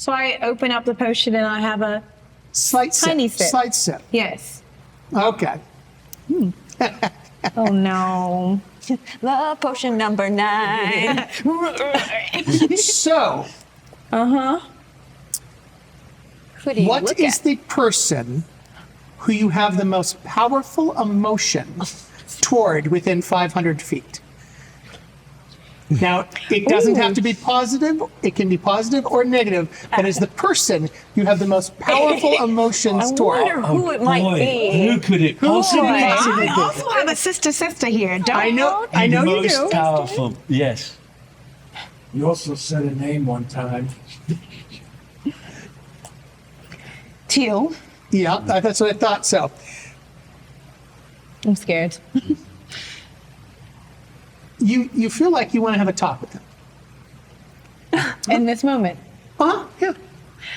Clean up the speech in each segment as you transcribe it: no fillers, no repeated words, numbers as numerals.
So I open up the potion and I have a tiny sip. Slight sip. Yes. Okay. Oh no. Love potion number 9. So, Who do you what look is at? the person who you have the most powerful emotion toward within 500 feet? Now, it doesn't have to be positive. It can be positive or negative, but is the person you have the most powerful emotions I toward? wonder who it might be. Who could it possibly be? I also have a sister here. Don't I know The you most do. powerful. Yes. You also said a name one time. Tyll. Yeah, that's what I thought. So, I'm scared. you feel like you want to have a talk with him. In this moment. Yeah.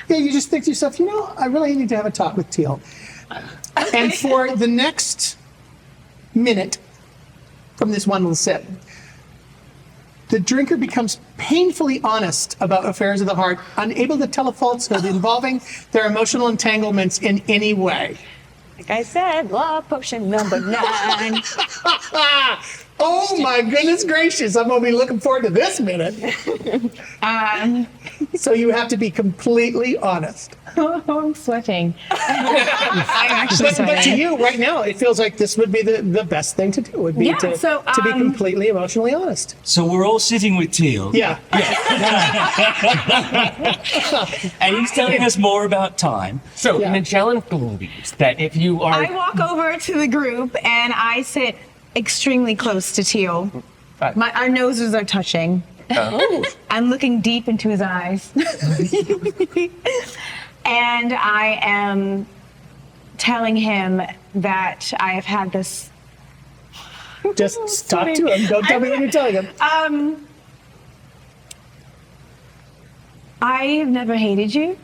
Yeah, you just think to yourself, I really need to have a talk with Teal. And for the next minute from this one little sip, the drinker becomes painfully honest about affairs of the heart, unable to tell a falsehood involving their emotional entanglements in any way. Like I said, love potion number 9. Oh my goodness gracious, I'm going to be looking forward to this minute. So you have to be completely honest. Oh, I'm sweating. I'm actually But sweating. to you, right now, it feels like this would be the best thing to do, would be Yeah, to be completely emotionally honest. So we're all sitting with Teal. Yeah. And he's telling us more about time. So Yeah. Magellan believes that if you are... I walk over to the group and I sit extremely close to Teal. Our noses are touching. I'm looking deep into his eyes. And I am telling him that I have had this. Just talk to him. Don't tell me what you're telling him. I have never hated you.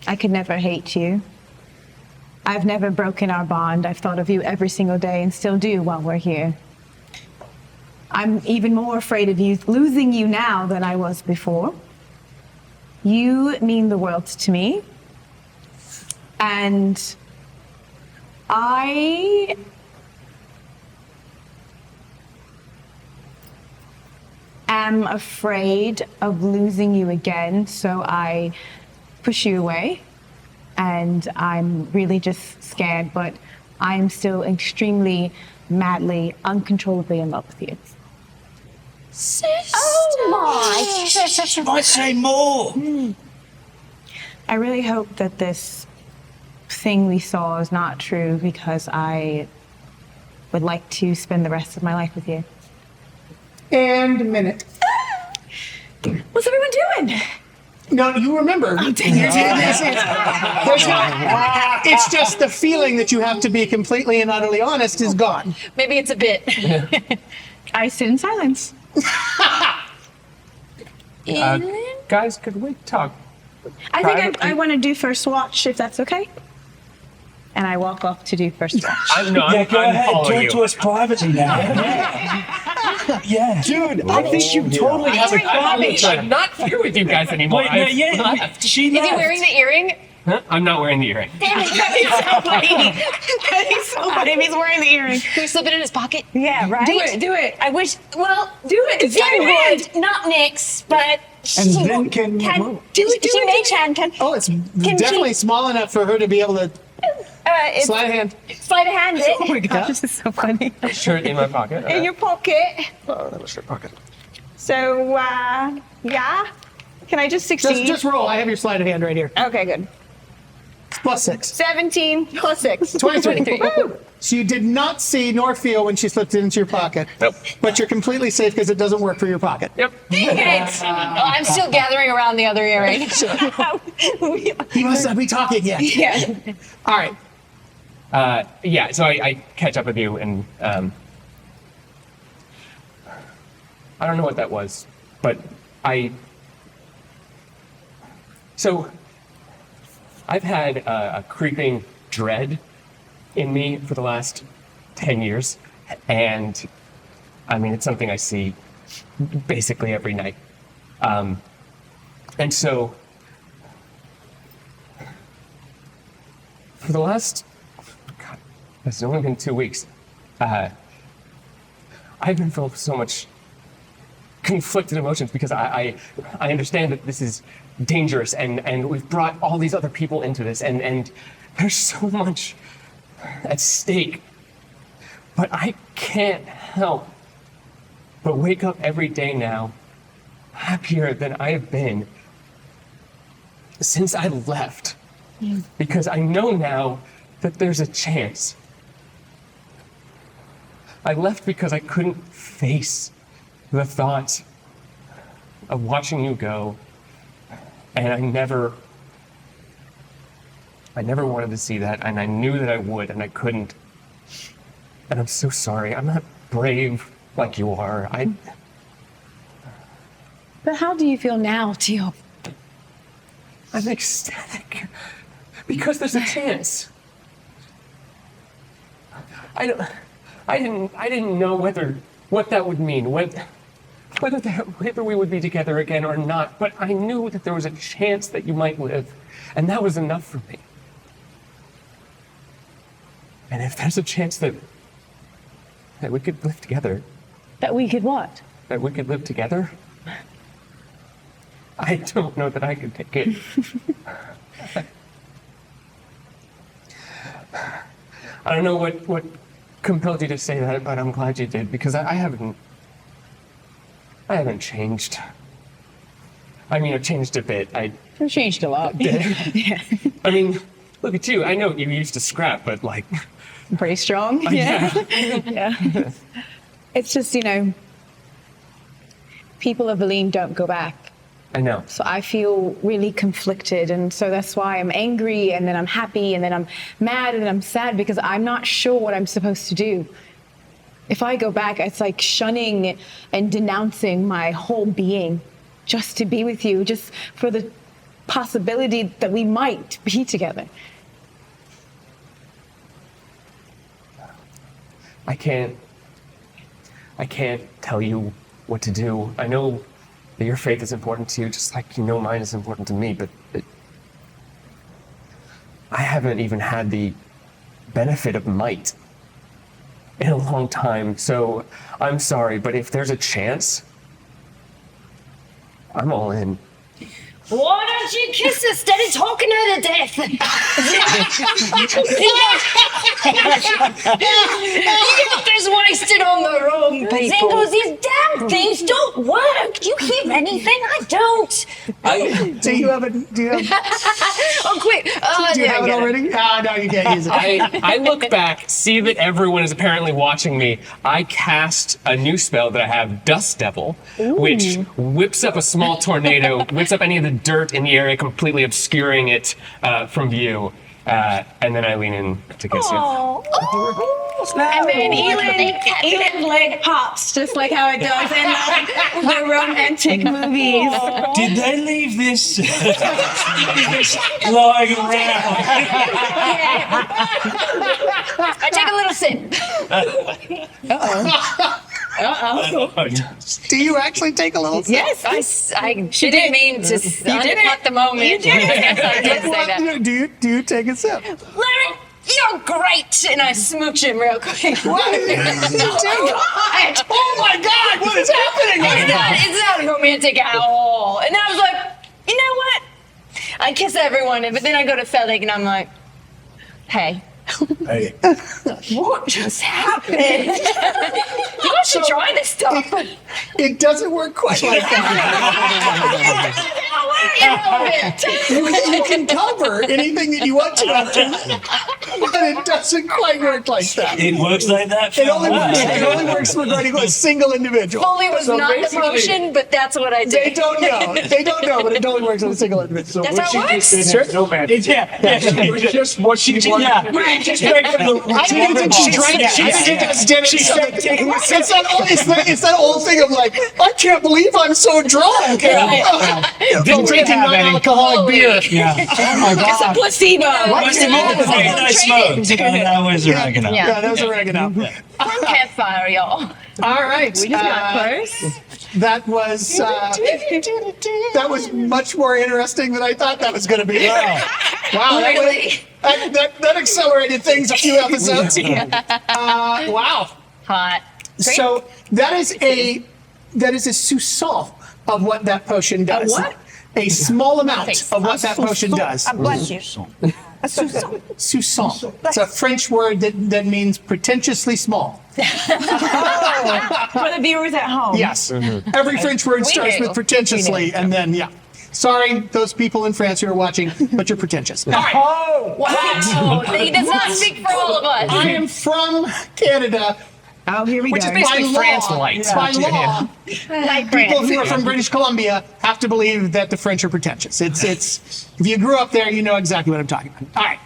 I could never hate you. I've never broken our bond. I've thought of you every single day and still do while we're here. I'm even more afraid of you losing you now than I was before. You mean the world to me. And I am afraid of losing you again, so I push you away. And I'm really just scared, but I'm still extremely, madly, uncontrollably in love with you. Oh my! She might say more. I really hope that this thing we saw is not true, because I would like to spend the rest of my life with you. And a minute. What's everyone doing? No, you remember. It's just the feeling that you have to be completely and utterly honest is gone. Maybe it's a bit. I sit in silence. guys, could we talk? I think I want to do first watch, if that's okay. And I walk off to do first watch. I'm Go ahead. following Talk to you. us privately now. Yeah. Dude, I think you totally have a problem. I'm not here with you guys anymore. Wait, no, yeah. She Is left. he wearing the earring? Huh? I'm not wearing the earring. That is so funny. That is so funny if he's wearing the earring. Can we slip it in his pocket? Yeah, right? Do it. I wish. Well, Do it. It's Jen your hand. would, not Nyx, but she then can- do it, She do may it. can. Oh, it's definitely small enough for her to be able to It's slide a hand. sleight of hand it. Oh my gosh, this is so funny. Shirt in my pocket. In your pocket. Oh, that was shirt pocket. So, yeah. Can I just succeed? Just roll. I have your sleight of hand right here. Okay, good. Plus 6. 17 plus 6. 23. Woo! So you did not see nor feel when she slipped it into your pocket. Nope. But you're completely safe because it doesn't work for your pocket. Yep. Dang it. I'm still gathering around the other earring. He must not be talking yet. Yeah. All right. Yeah, so I catch up with you, and I don't know what that was, but So I've had a creeping dread in me for the last 10 years, and I mean, it's something I see basically every night. And so for the last, God, it's only been 2 weeks. I've been filled with so much conflicted emotions because I understand that this is dangerous and we've brought all these other people into this and there's so much at stake. But I can't help but wake up every day now happier than I have been since I left. Because I know now that there's a chance. I left because I couldn't face the thought of watching you go, and I never wanted to see that, and I knew that I would, and I couldn't. And I'm so sorry. I'm not brave like you are. But how do you feel now, Tyll? I'm ecstatic because there's a chance. I didn't know what that would mean, whether we would be together again or not, but I knew that there was a chance that you might live, and that was enough for me. And if there's a chance that we could live together. That we could what? That we could live together? I don't know that I could take it. I don't know what compelled you to say that, but I'm glad you did, because I haven't changed. I mean, I've changed a bit. You've changed a lot. Yeah. I mean, look at you. I know you used to scrap, but like... Pretty strong. Yeah. Yeah. It's just, people of Eelynn don't go back. I know. So I feel really conflicted, and so that's why I'm angry, and then I'm happy, and then I'm mad, and then I'm sad, because I'm not sure what I'm supposed to do. If I go back, it's like shunning and denouncing my whole being just to be with you, just for the possibility that we might be together. I can't tell you what to do. I know that your faith is important to you, just like mine is important to me, but I haven't even had the benefit of might in a long time, so I'm sorry, but if there's a chance, I'm all in. Why don't you kiss her instead of talking her to death? You get this wasted on the wrong people. Because these damn things don't work. Do you hear anything? I don't. Do you have Oh, quick. do you have it already? No, you can't use it. I look back, see that everyone is apparently watching me. I cast a new spell that I have, Dust Devil, which whips up a small tornado, whips up any of the dirt in the area, completely obscuring it from view. And then I lean in to kiss you. And then Eelyn's leg pops, just like how it does in the romantic movies. Did they leave this lying around? I take a little sip. Do you actually take a little sip? Yes, I didn't mean to undercut the moment. You did. Yes, I did say that. Do you take a sip? Larry, you're great! And I smooch him real quick. What? Oh my God! What is happening right now? It's not romantic at all. And I was like, you know what? I kiss everyone, but then I go to Fellig and I'm like, hey. Hey, What just happened? You guys should try this stuff. It doesn't work quite like that. You can cover anything that you want to after that, but it doesn't quite work like that. It works like that. It only works for regarding a single individual. Foley was So not the basically, motion, but that's what I They did. don't know, but it only works on a single individual. That's how it works. no man. It was just what she wanted. Yeah, just straight from the. I didn't think she drank it. I think it just did it. It's that old thing of like, I can't believe I'm so drunk. Didn't Drinking have any. non-alcoholic beer. Yeah. Oh my It's a God. placebo. Most of all, the thing I smoked. That was oregano. Yeah, that was oregano. Campfire, y'all. All right. We just got close. that was much more interesting than I thought that was going to be. Wow, that accelerated things a few episodes. Wow. Hot. Great. So that is a soupçon of what that potion does. A what? A small amount of what that potion does. Bless you. Soupçon. It's a French word that means pretentiously small. For the viewers at home. Yes. Every French word starts knew. with pretentiously, and then, yeah. Sorry, those people in France who are watching, but you're pretentious. All right. Wow. He does not speak for all of us. I am from Canada. Oh, here we Which go. is basically By law, France light. By law, Like people France. who are from British Columbia have to believe that the French are pretentious. It's if you grew up there, you know exactly what I'm talking about. All right.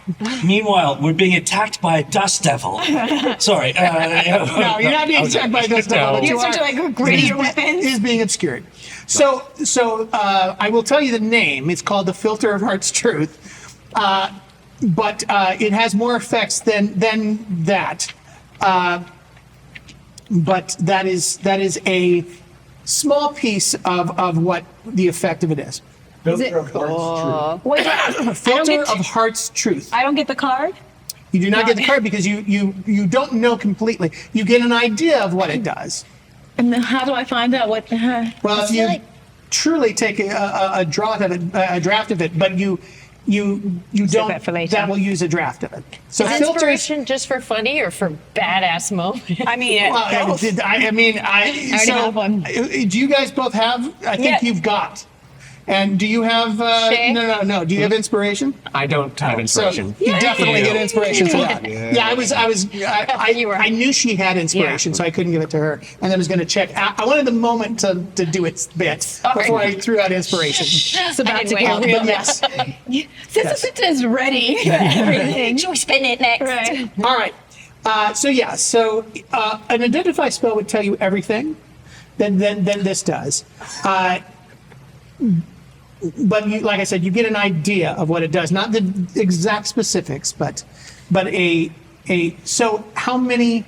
Meanwhile, we're being attacked by a dust devil. Sorry. No, you're not being attacked by this devil. but You you have to are- like gritty your weapons. is being obscured. So I will tell you the name. It's called the Filter of Heart's Truth, but it has more effects than that. But that is a small piece of what the effect of it is. Filter of Heart's Truth. Wait, Filter of Heart's Truth. I don't get the card? You do not get the card because you don't know completely. You get an idea of what it does. And then how do I find out what? Well, if you truly take a draft of it, but you don't, that for later. that will use a draft of it. So Is filters. inspiration just for funny or for badass moment? I mean, Well, so have one. do you guys both have? I think Yeah. you've got. And do you have? Shea? No. Do you have inspiration? I don't have inspiration. So you definitely get inspiration for that. Yeah, You were- I knew she had inspiration, so I couldn't give it to her, and then I was going to check. I wanted the moment to do its bit before I threw out inspiration. it's about to wait. get real. But yes. Sister is ready. Everything. Should we spin it next? Right. All right. So an identify spell would tell you everything that this does. But like I said, you get an idea of what it does, not the exact specifics, but a. So how many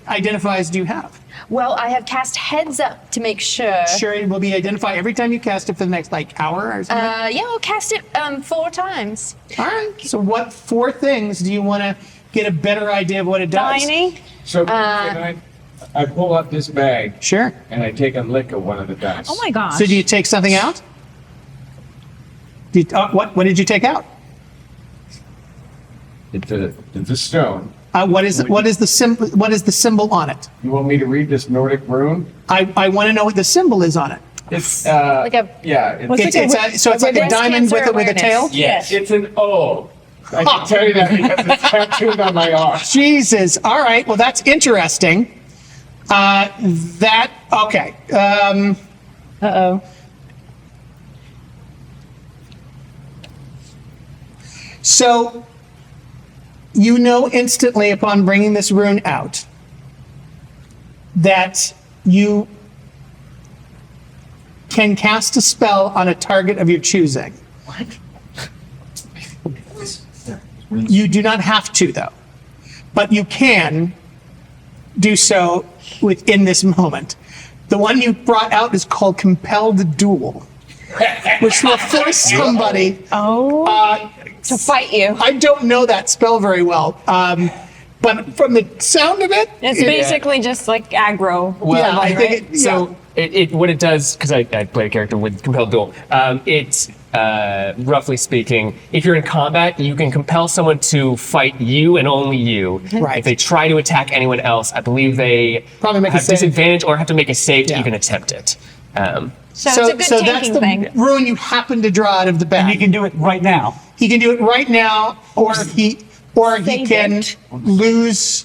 identifies do you have? Well, I have cast heads up to make sure. Sure, it will be identified every time you cast it for the next hour or something. Yeah, I'll cast it 4 times. All right. So what 4 things do you want to get a better idea of what it does? Tiny. So can I pull up this bag Sure. and I take a lick of one of the dice. Oh my gosh. So do you take something out? What did you take out? It's a stone. What is the symbol? What is the symbol on it? You want me to read this Nordic rune? I want to know what the symbol is on it. It's Like a. yeah. So it's like a breast diamond cancer with a tail. awareness. Yes. It's an O. I can tell you that because it's tattooed on my arm. Jesus. All right. Well, that's interesting. Okay. Uh-oh. So you know instantly upon bringing this rune out that you can cast a spell on a target of your choosing. What? You do not have to, though, but you can do so within this moment. The one you brought out is called Compelled Duel, which will force somebody. To fight you. I don't know that spell very well, but from the sound of it, It's basically just like aggro. Well, yeah, I think it. So what it does, because I play a character with compelled duel, it's roughly speaking, if you're in combat, you can compel someone to fight you and only you. Right. If they try to attack anyone else, I believe they Probably make a have save. disadvantage or have to make a save to Yeah. even attempt it. So it's a good that's tanking the thing. rune you happen to draw out of the bag. You can do it right now. He can do it right now, or he Save can it. lose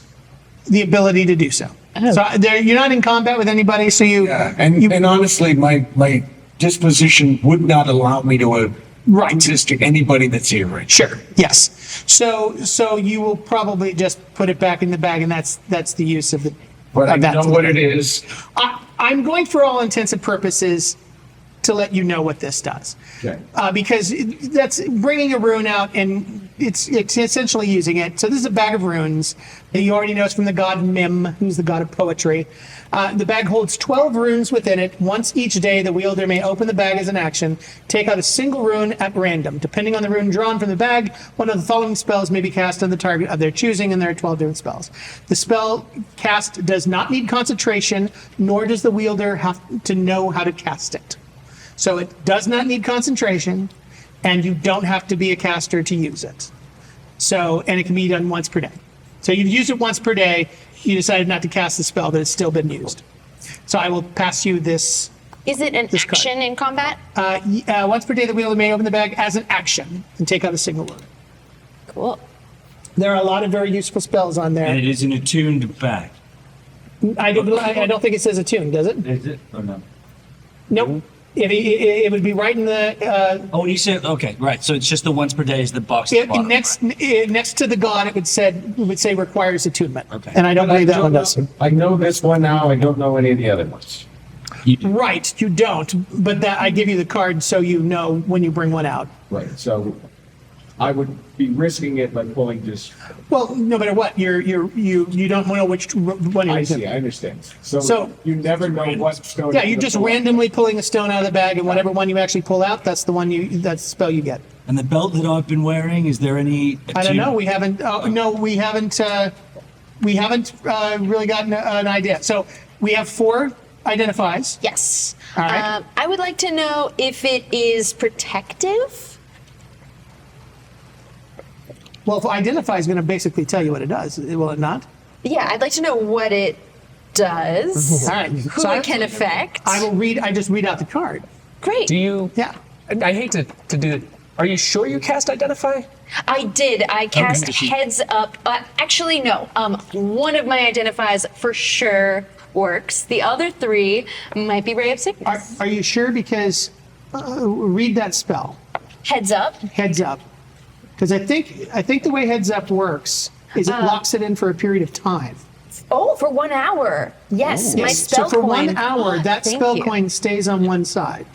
the ability to do so. Oh. So you're not in combat with anybody, so you Yeah, and honestly, my disposition would not allow me to Right. resist anybody that's here right sure, yes. So you will probably just put it back in the bag, and that's the use of the. But I of that. know what it is. I'm going for all intents and purposes to let you know what this does. Okay. Because that's bringing a rune out, and it's essentially using it. So this is a bag of runes that you already know it's from the god Mim, who's the god of poetry. The bag holds 12 runes within it. Once each day, the wielder may open the bag as an action, take out a single rune at random. Depending on the rune drawn from the bag, one of the following spells may be cast on the target of their choosing, and there are 12 different spells. The spell cast does not need concentration, nor does the wielder have to know how to cast it. So it does not need concentration, and you don't have to be a caster to use it. So, and it can be done once per day. So you've used it once per day, you decided not to cast the spell, but it's still been used. So I will pass you this. Is it an This card. action in combat? Once per day, the wielder may open the bag as an action and take out a single rune. Cool. There are a lot of very useful spells on And there. it is an attuned bag. I don't think it says attune, does it? Is it or no? Nope. It would be right in the Oh, you said okay, right. So it's just the once per day is the box. at the bottom, next to the god. It would say requires attunement. Okay. And I don't believe that one does. I know this one now. I don't know any of the other ones. Right, you don't. But that I give you the card so you know when you bring one out. Right. So I would be risking it by pulling just. Well, no matter what, you don't know which one you're I using. see. I understand. So, So- you never know what stone. Yeah, you're just randomly pulling a stone out of the bag, and whatever one you actually pull out, that's the one that's the spell you get. And the belt that I've been wearing, is there any? I don't know. We haven't. No, we haven't. We haven't really gotten an idea. So we have 4 identifies. Yes. All right. I would like to know if it is protective. Well, if identify is going to basically tell you what it does, will it not? Yeah, I'd like to know what it does. All right. Who So it can affect. I will read. I just read out the card. Great. Do you? Yeah. I hate to do it. Are you sure you cast identify? I did. I cast heads up. Actually, no. One of my identifies for sure works. The other 3 might be ray of sickness. Are you sure? Because read that spell. Heads up. Heads up. Because I think the way heads up works is it locks it in for a period of time. Oh, for 1 hour. Yes, my spell So for coin. 1 hour, that Thank spell you. coin stays on one side.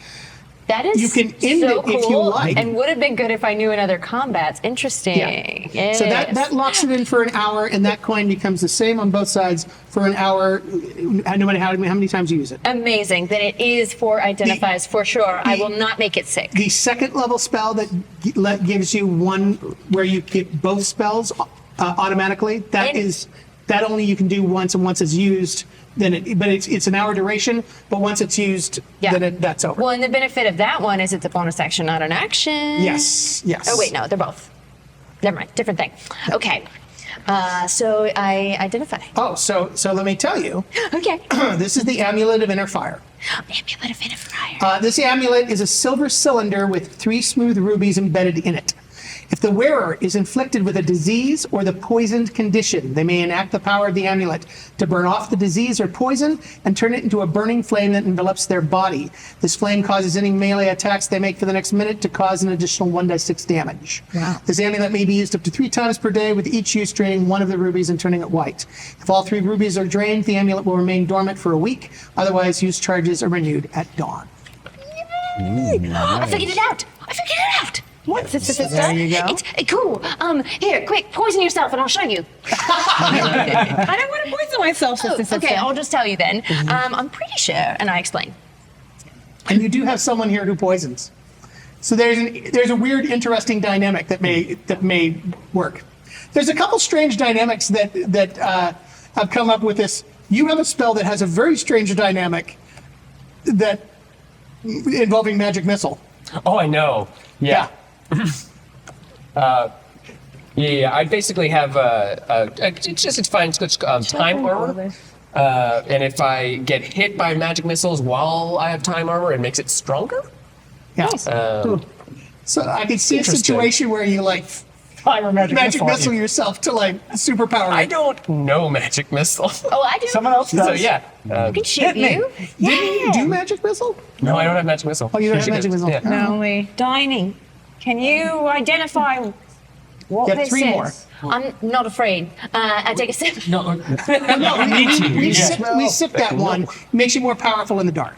That is You can end so it if you cool, like. and would have been good if I knew in other combats. Interesting. Yeah. So that locks it in for an hour, and that coin becomes the same on both sides for an hour, no matter how many times you use it. Amazing. Then it is for identifies for sure. I will not make it sick. The second level spell that gives you one where you get both spells automatically, that only you can do once, and once it's used, but it's an hour duration, but once it's used, Yeah. then that's over. Well, and the benefit of that one is it's a bonus action, not an action. Yes. Oh, wait, no, they're both. Never mind, different thing. Okay. So I identify. Oh, so let me tell you, Okay. this is the Amulet of Inner Fire. Amulet of Inner Fire. This amulet is a silver cylinder with 3 smooth rubies embedded in it. If the wearer is inflicted with a disease or the poisoned condition, they may enact the power of the amulet to burn off the disease or poison and turn it into a burning flame that envelops their body. This flame causes any melee attacks they make for the next minute to cause an additional 1d6 damage. Wow. This amulet may be used up to 3 times per day, with each use draining 1 of the rubies and turning it white. If all 3 rubies are drained, the amulet will remain dormant for a week. Otherwise, use charges are renewed at dawn. I figured it out. What? There you go. It's cool. Here, quick, poison yourself and I'll show you. I don't want to poison myself, Sister. Okay, I'll just tell you then. I'm pretty sure, and I explain. And you do have someone here who poisons. So there's a weird, interesting dynamic that may work. There's a couple strange dynamics that have come up with this. You have a spell that has a very strange dynamic that involving magic missile. Oh, I know. Yeah. Yeah, I basically have it's fine. It's just time armor. And if I get hit by magic missiles while I have time armor, it makes it stronger. Yeah. So I could see a situation where you fire a magic missile yourself to superpower. I don't know magic missile. Oh, I do. Someone else does. So yeah. I can shoot you. Didn't you do magic missile? No, I don't have magic missile. Oh, you don't have magic missile. Yeah. No, only Diony, can you identify what Get this 3 more. is? I'm not afraid. I take a sip. No, we need to. We sip that one. Makes you more powerful in the dark.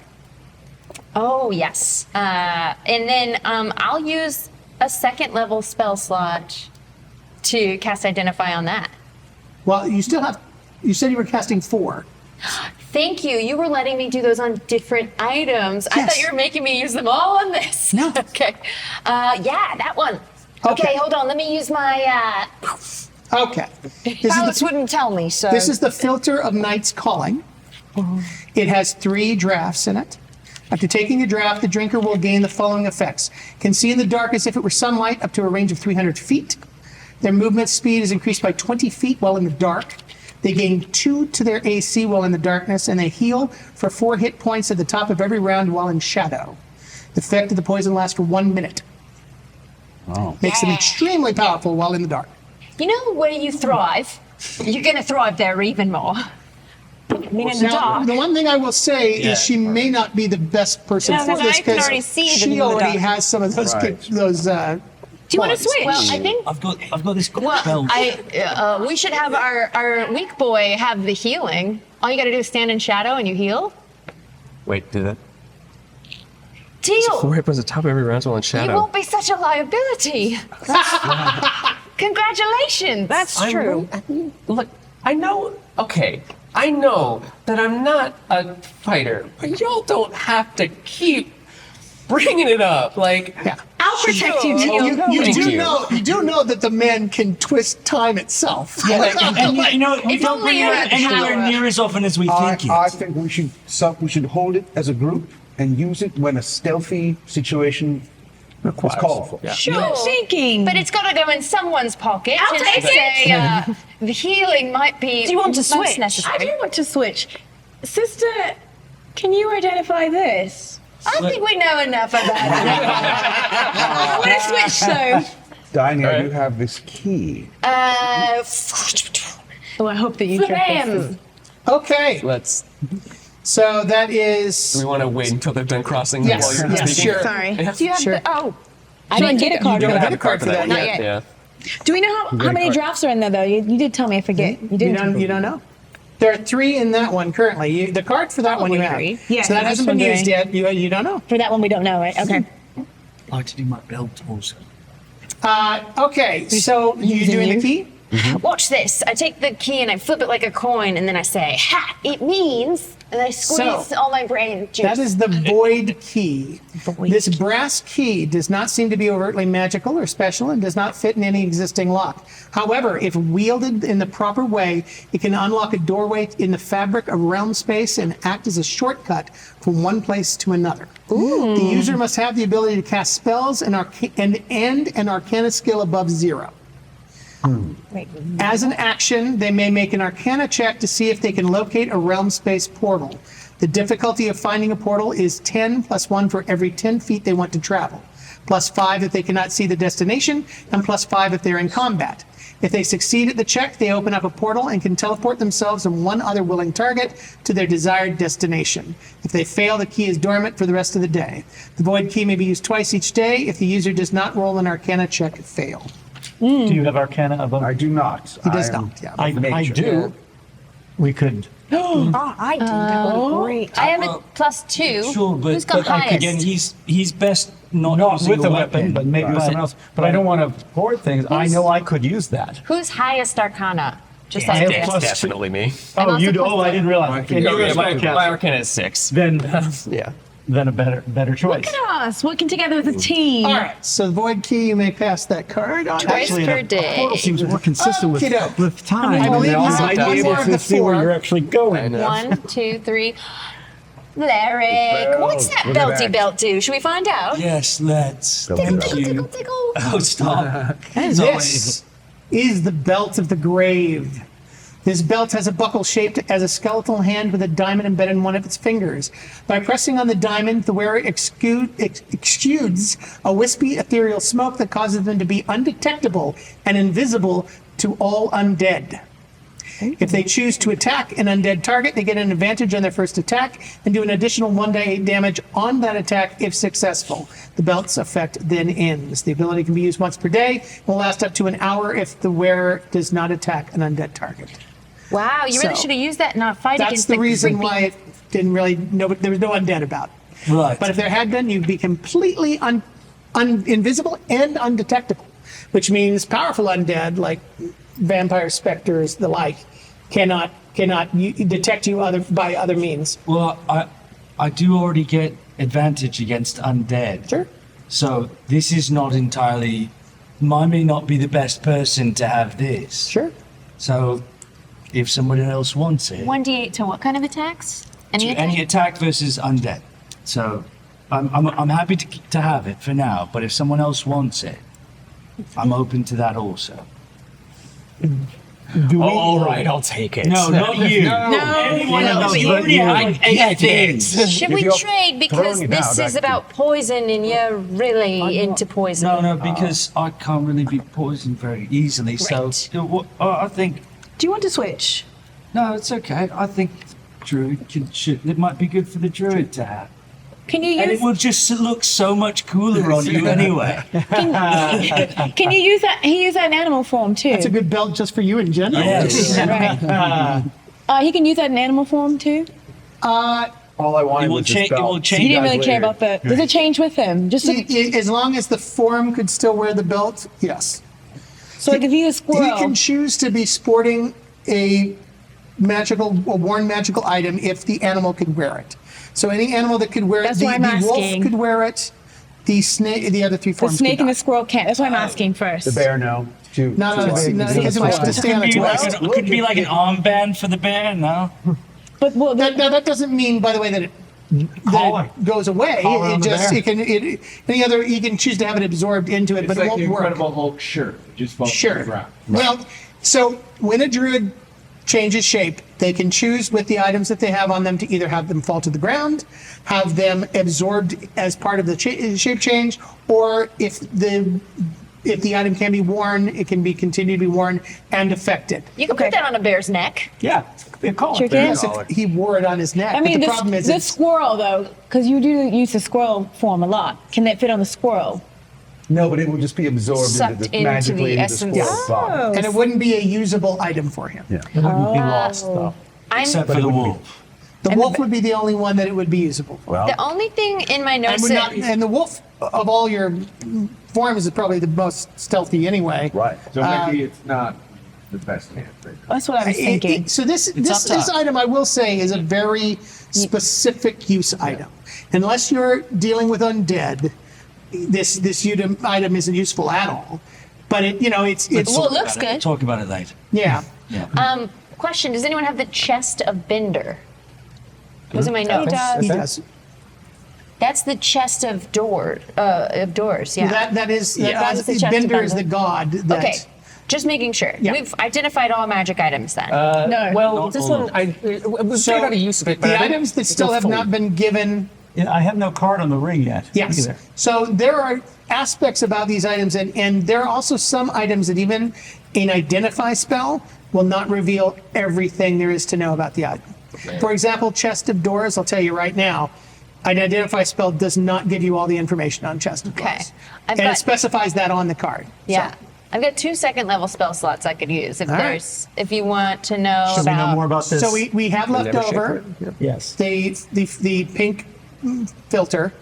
Oh, yes. And then I'll use a second level spell slot to cast Identify on that. Well, you still have. You said you were casting 4. Thank you. You were letting me do those on different items. I Yes. thought you were making me use them all on this. No. Okay. Yeah, that one. Okay, hold on. Let me use my. Okay. This Alex is the, wouldn't tell me, so. this is the filter of Knight's Calling. It has 3 drafts in it. After taking a draft, the drinker will gain the following effects. Can see in the dark as if it were sunlight up to a range of 300 feet. Their movement speed is increased by 20 feet while in the dark. They gain 2 to their AC while in the darkness, and they heal for 4 hit points at the top of every round while in shadow. The effect of the poison lasts for 1 minute. Oh. Makes them extremely powerful while in the dark. You know where you thrive? You're going to thrive there even more. I mean, in the Now, dark. the one thing I will say is she may not be the best person No, for because this I can because already see them she in the already dark. has some of those. Right. Do you want to switch? Well, I think I've got this well, spell. we should have our weak boy have the healing. All you got to do is stand in shadow and you heal. Wait, did that? 4 Teal, hit points at the top of every round while in you shadow. won't be such a liability. Congratulations. That's true. Look, I know. Okay, I know that I'm not a fighter, but y'all don't have to keep bringing it up. Like, Yeah. I'll protect you, Teal. You do know that the man can twist time itself. And you know, we It's don't only bring it an anywhere hour. near as often as we think I it. think we should hold it as a group and use it when a stealthy situation is called for. Sure. Thinking. But it's got to go in someone's pocket. I'll and take say, the healing might be. Do you want to most switch? necessary. I do want to switch. Sister, can you identify this? I think we know enough about it. I want to switch though. Diony, you have this key. Oh, I hope that you trust this. Okay, let's. so that Do is. we want to wait until they're done crossing? Yes, while you're yes, speaking? sure. Sorry. Do you have Sure. the, oh, I didn't get a card You for don't have that. a card for that Not yet. yet. Yeah. Do we know how many drafts are in there though? You did tell me. I forget. You You didn't. don't know. There are 3 in that one currently. The card for that one you have. Probably 3. Yeah, so that I was hasn't been wondering. used yet. You don't know. For that one, we don't know, right? Okay. I like to do my belt also. Okay, so you doing the key? Watch this. I take the key and I flip it like a coin, and then I say, "Ha! It means," and I squeeze So, all my brain juice. That is the void key. This brass key does not seem to be overtly magical or special and does not fit in any existing lock. However, if wielded in the proper way, it can unlock a doorway in the fabric of realm space and act as a shortcut from one place to another. The user must have the ability to cast spells and an arcana skill above 0. As an action, they may make an arcana check to see if they can locate a realm space portal. The difficulty of finding a portal is 10 plus 1 for every 10 feet they want to travel, plus 5 if they cannot see the destination, and plus 5 if they're in combat. If they succeed at the check, they open up a portal and can teleport themselves and one other willing target to their desired destination. If they fail, the key is dormant for the rest of the day. The void key may be used twice each day if the user does not roll an arcana check fail. Do you have Arcana above? I do not. He does I am not, yeah. I nature. do. We could. oh, I do. That would be great. I have a +2. Sure, but, Who's got but highest? again, he's best not Not using with a weapon, but maybe with Right. someone else. But I don't want to hoard things. I know I could use that. Who's highest Arcana? Just I like have this. plus Definitely me. I'm Oh, also you do? plus Oh, I didn't realize. And you Yeah, guys my will cast- Arcana is 6. Then, Yeah. then a better choice. Look at us working together as a team. All right, so the void key, you may pass that card on. Twice Actually, per a day. portal seems more consistent Okey-doke. with time. I and believe then you you have might one be more able of to the see where 4. you're actually going. 1, 2, 3. Laric, what's that Look at belty that. belt do? Should we find out? Yes, let's. Tickle, Thank Tickle, you. tickle, tickle. Oh, stop. This is the belt of the grave. This belt has a buckle shaped as a skeletal hand with a diamond embedded in one of its fingers. By pressing on the diamond, the wearer exudes a wispy ethereal smoke that causes them to be undetectable and invisible to all undead. If they choose to attack an undead target, they get an advantage on their first attack and do an additional 1d8 damage on that attack if successful. The belt's effect then ends. The ability can be used once per day and will last up to an hour if the wearer does not attack an undead target. Wow, you really So, should have used that in our fight That's against the reason creepy- why it didn't really, there was no undead about. Right. But if there had been, you'd be completely invisible and undetectable, which means powerful undead like vampire specters, the like, cannot detect you by other means. Well, I do already get advantage against undead. Sure. So this is not entirely. I may not be the best person to have this. Sure. So, if someone else wants it, 1d8 to what kind of attacks? any attack versus undead. So, I'm happy to have it for now. But if someone else wants it, I'm open to that also. All right, I'll take it. No, not you. No, Anyone else. but You you- already have like 8 things. Should If we you're trade because throwing it this down, is that- about poison and you're really into poison? No, because I can't really be poisoned very easily. So, Right. I think Do you want to switch? no, it's okay. I think druid should. It might be good for the druid to have. Can you And use it will just look so much cooler on you anyway. can you use that he use that in animal form too? It's a good belt just for you in general. Yes. Right. He can use that in animal form too? All I wanted It will was this change. It belt. will You change. didn't really care about the does it change with him? Just so, As long as the form could still wear the belt, yes. so like if he's a He squirrel. can choose to be sporting a worn magical item if the animal could wear it. So any animal that could wear That's it, why I'm the wolf asking. could wear it. The snake, the other three The forms. snake could and the not. squirrel can't. That's why I'm asking first. The bear, no. No, because it was to stay on Could its be like waist. could be like an armband for the bear. No. But well, That doesn't mean, by the way, that it goes away. Collar on It the just bear. you can choose to have it absorbed into it, but it won't work. Hulk shirt. It just falls to the Sure. ground. Well, so when a druid changes shape, they can choose with the items that they have on them to either have them fall to the ground, have them absorbed as part of the shape change, or if the item can be worn, it can be continue to be worn and affected. You can put that on a bear's neck. Yeah, be a collar. Sure can. Yes, if he wore it on his neck. I mean, but the problem is the it's- squirrel though, because you do use the squirrel form a lot. Can that fit on the squirrel? No, but it will just be absorbed Sucked into into magically the into the essence. squirrel's body. and it wouldn't be a usable item for him. Yeah. It wouldn't be lost though. Except for the wolf. The wolf would be the only one that it would be usable for. Well, The only thing in my And, notes would not, that and the wolf of all your forms is probably the most stealthy anyway. right. So maybe it's not the best hand. That's what I was thinking. So this up top. item, I will say, is a very specific use item. Unless you're dealing with undead, this item isn't useful at all. But it's well, it looks good. Talk about it later. yeah. Yeah. Question: does anyone have the chest of Bender? Those are my notes. He does. That's the chest of doors. Yeah. That is that is the chest of Bender is the Bender. god. That, Okay. Just making sure. Yeah. We've identified all magic items then. No. Well, this one, we've So got a use of it, but the I don't- items that it's still have full. not been given. Yeah, I have no card on the ring yet. Yes. Either. So there are aspects about these items, and there are also some items that even an identify spell will not reveal everything there is to know about the item. For example, chest of doors, I'll tell you right now, an identify spell does not give you all the information on chest of doors. Okay. I've And got- it specifies that on the card. Yeah. I've got 2 second level spell slots I could use if All right. there's if you want to know Should we about know more about this? So we have left Nevershape, over right? Yes. the pink filter,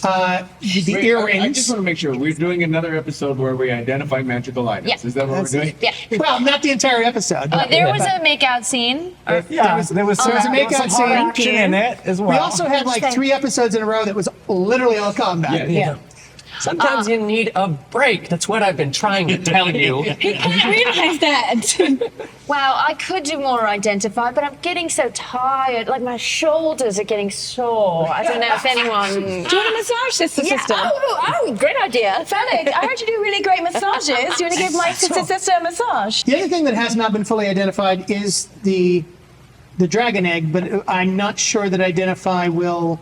the I earrings. just want to make sure we're doing another episode where we identify magical items. Yeah. Is that what we're doing? Yeah. Well, not the entire episode. but There was a makeout scene. Yeah, there was some a makeout hard scene. action in it as well. we also had like 3 episodes in a row that was literally all combat. Yeah. Sometimes you need a break. That's what I've been trying to tell you. I didn't realize that. Wow, I could do more identify, but I'm getting so tired. Like my shoulders are getting sore. I don't know if anyone. Do you want a massage, sister? Yeah. Sister? Oh, great idea. Fellig, I heard you do really great massages. Do you want to give my sister a massage? The other thing that has not been fully identified is the dragon egg, but I'm not sure that identify will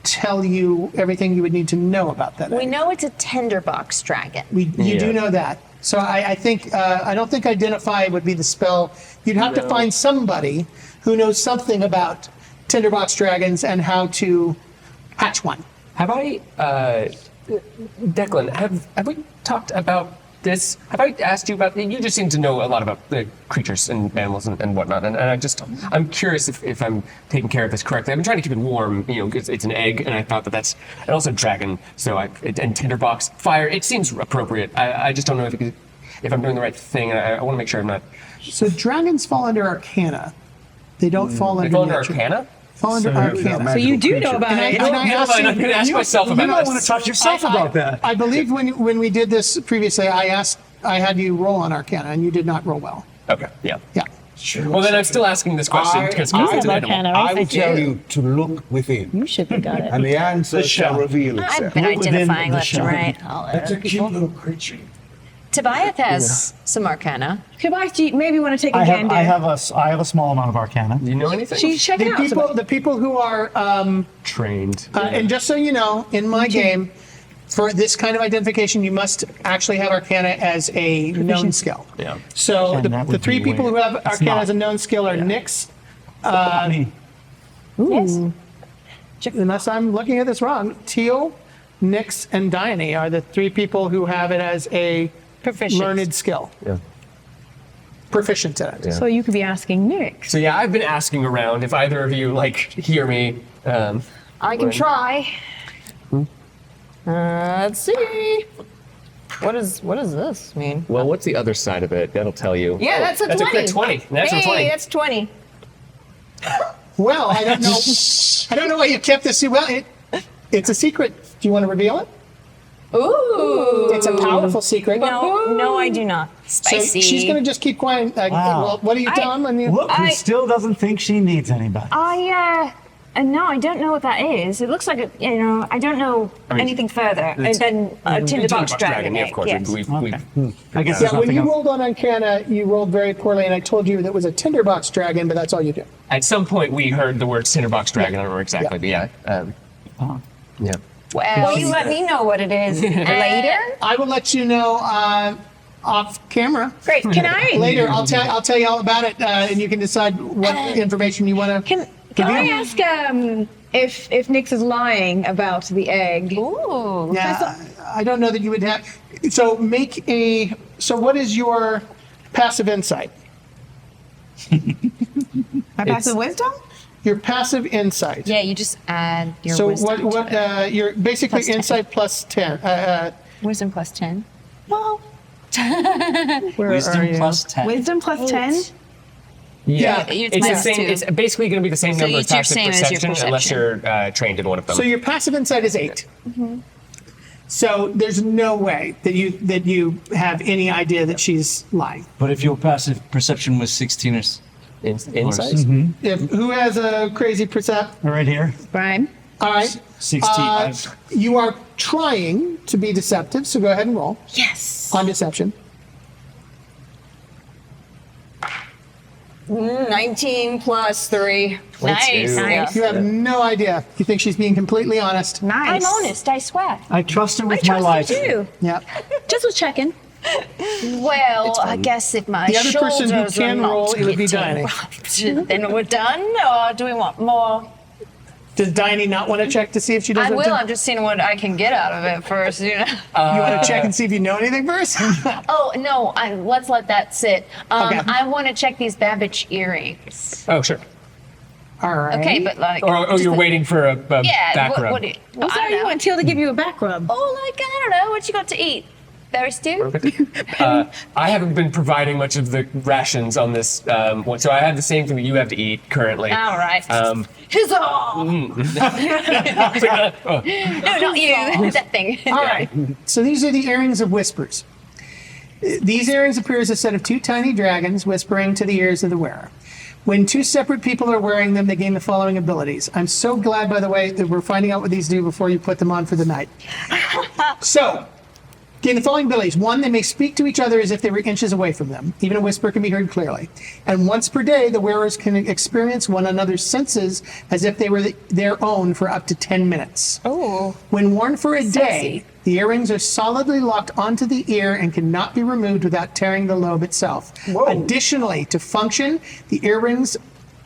tell you everything you would need to know about that We egg. know it's a tinderbox dragon. You do know that. So I think I don't think identify would be the spell. You'd have to find somebody who knows something about tinderbox dragons and how to hatch one. Have I, Declyn, have we talked about this? Have I asked you about? You just seem to know a lot about the creatures and animals and whatnot, and I'm curious if I'm taking care of this correctly. I've been trying to keep it warm, because it's an egg, and I thought that's, and also dragon, and tinderbox, fire. It seems appropriate. I just don't know if I'm doing the right thing, and I want to make sure I'm not. So dragons fall under Arcana. They don't fall under They fall under nature. Arcana? Fall under Arcana. So you do know about it. I'm going to ask myself You about might this. want to talk to yourself about that. I believe when we did this previously, I had you roll on Arcana, and you did not roll well. Okay, yeah. Yeah. Well, then I'm still asking this question because it's an animal. I will tell you to look within, You should have got it. and the answer shall reveal I've itself. been Look within identifying the left and shell. right. That's a cute little creature. Tobiath has some arcana. Tobiath, do you maybe want to take a gander? I have a small amount of Arcana. Do you know anything? She's checking out. The people who are, trained. and just so you know, in my game, for this kind of identification, you must actually have Arcana as a known skill. Yeah. So And that the would three be people who weird. have It's Arcana not. as a known skill are Nyx, Me. unless I'm looking at this wrong, Tyll, Nyx, and Diony are the three people who have it as a Proficient. learned skill. Yeah. Proficient at it. So you could be asking Nick. So yeah, I've been asking around if either of you hear me. I can try. Let's see. What does this mean? Well, what's the other side of it? That'll tell you. Yeah, that's a 20. That's a crit 20. Natural 20. Hey, that's 20. Well, I don't know. I don't know why you kept this. Well, it's a secret. Do you want to reveal it? Ooh. It's a powerful secret. No, I do not. So Spicy. she's going to just keep quiet. Wow. Well, what do you tell him? Look, who still doesn't think she needs anybody. No, I don't know what that is. It looks like I don't know anything further than a tinderbox dragon. Yeah, of course. Yes. We've I guess Yeah, there's when nothing you else. rolled on Arcana, you rolled very poorly, and I told you that was a tinderbox dragon, but that's all you do. at some point we heard the word tinderbox dragon. I don't remember exactly, but yeah. Yeah. Well, Will you let me know what it is later? I will let you know off camera. Great. Can I? Later, I'll tell you all about it, and you can decide what information you want to. Can I ask if Nyx is lying about the egg? ooh. Yeah, I don't know that you would have. So make a. So what is your passive insight? My passive wisdom? Your passive insight. Yeah, you just add your So wisdom. what? You're basically Plus 10. insight plus 10. Wisdom plus 10. Well, Where are Wisdom you? plus 10. wisdom plus 10. Yeah, it's it's the minus same. 2. It's basically going to be the same So number of it's your passive same as your perception, unless perception. you're trained in one of them. So your passive insight is 8. So there's no way that you have any idea that she's lying. But if your passive perception was 16 or Insight. If who has a crazy percept? Right here. Brian? All right. 16. You are trying to be deceptive, so go ahead and roll Yes. on deception. 19 plus 3. Nice. Nice. You have no idea. You think she's being completely honest. Nice. I'm honest, I swear. I trust her with I my life. trust you too. Yeah. Just was checking. Well, I guess if my The other person who shoulders are can not roll, it would be getting Diony. right, then we're done, or do we want more? Does Diony not want to check to see if she does I it? will. I'm just seeing what I can get out of it first. You want to check and see if you know anything first? Oh no! Let's let that sit. Okay. I want to check these Babbage earrings. Oh, sure. All right. Okay, but like. Oh, you're waiting for a Yeah. back What, rub. what do you, well, Oh, I sorry, don't you know. want Teal to give you a back rub. Oh, like I don't know. What you got to eat? Berry stew. I haven't been providing much of the rations on this one, so I have the same thing that you have to eat currently. All right. Huzzah! No, not you. That thing. All right. So these are the earrings of whispers. These earrings appear as a set of 2 tiny dragons whispering to the ears of the wearer. When 2 separate people are wearing them, they gain the following abilities. I'm so glad, by the way, that we're finding out what these do before you put them on for the night. So, gain the following abilities. 1, they may speak to each other as if they were inches away from them. Even a whisper can be heard clearly. And once per day, the wearers can experience one another's senses as if they were their own for up to 10 minutes. Oh. When worn for a day, Sexy. the earrings are solidly locked onto the ear and cannot be removed without tearing the lobe itself. Additionally, to function, the earrings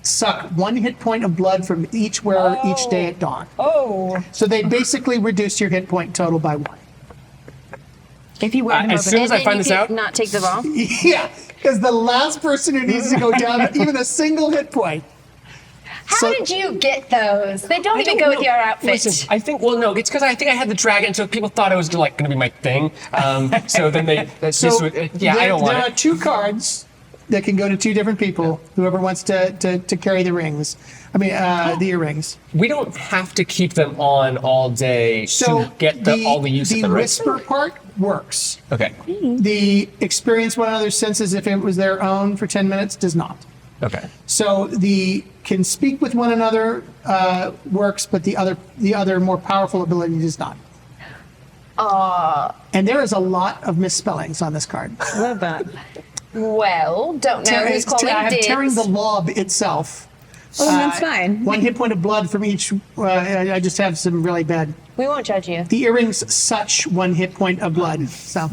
suck 1 hit point of blood from each wearer each day at dawn. Oh. So they basically reduce your hit point total by 1. If you wear them As over. soon as I find this out, not take them off. Yeah, because the last person who needs to go down even a single hit point. How did you get those? They don't even go with your outfit. Listen, I think. Well, no, it's because I think I had the dragon, so people thought it was like going to be my thing. So then they. I don't want There are it. 2 cards that can go to 2 different people. Whoever wants to carry the rings. I mean, the earrings. We don't have to keep them on all day So to get all the use of the them. Right? whisper part works. Okay. The experience one another's senses if it was their own for 10 minutes does not. Okay. So the can speak with one another works, but the other more powerful ability does not. And there is a lot of misspellings on this card. Love that. Well, don't know who's calling I have dibs. tearing the lob itself. Oh, that's fine. 1 hit point of blood from each. I just have some really bad. We won't judge you. The earrings such 1 hit point of blood. So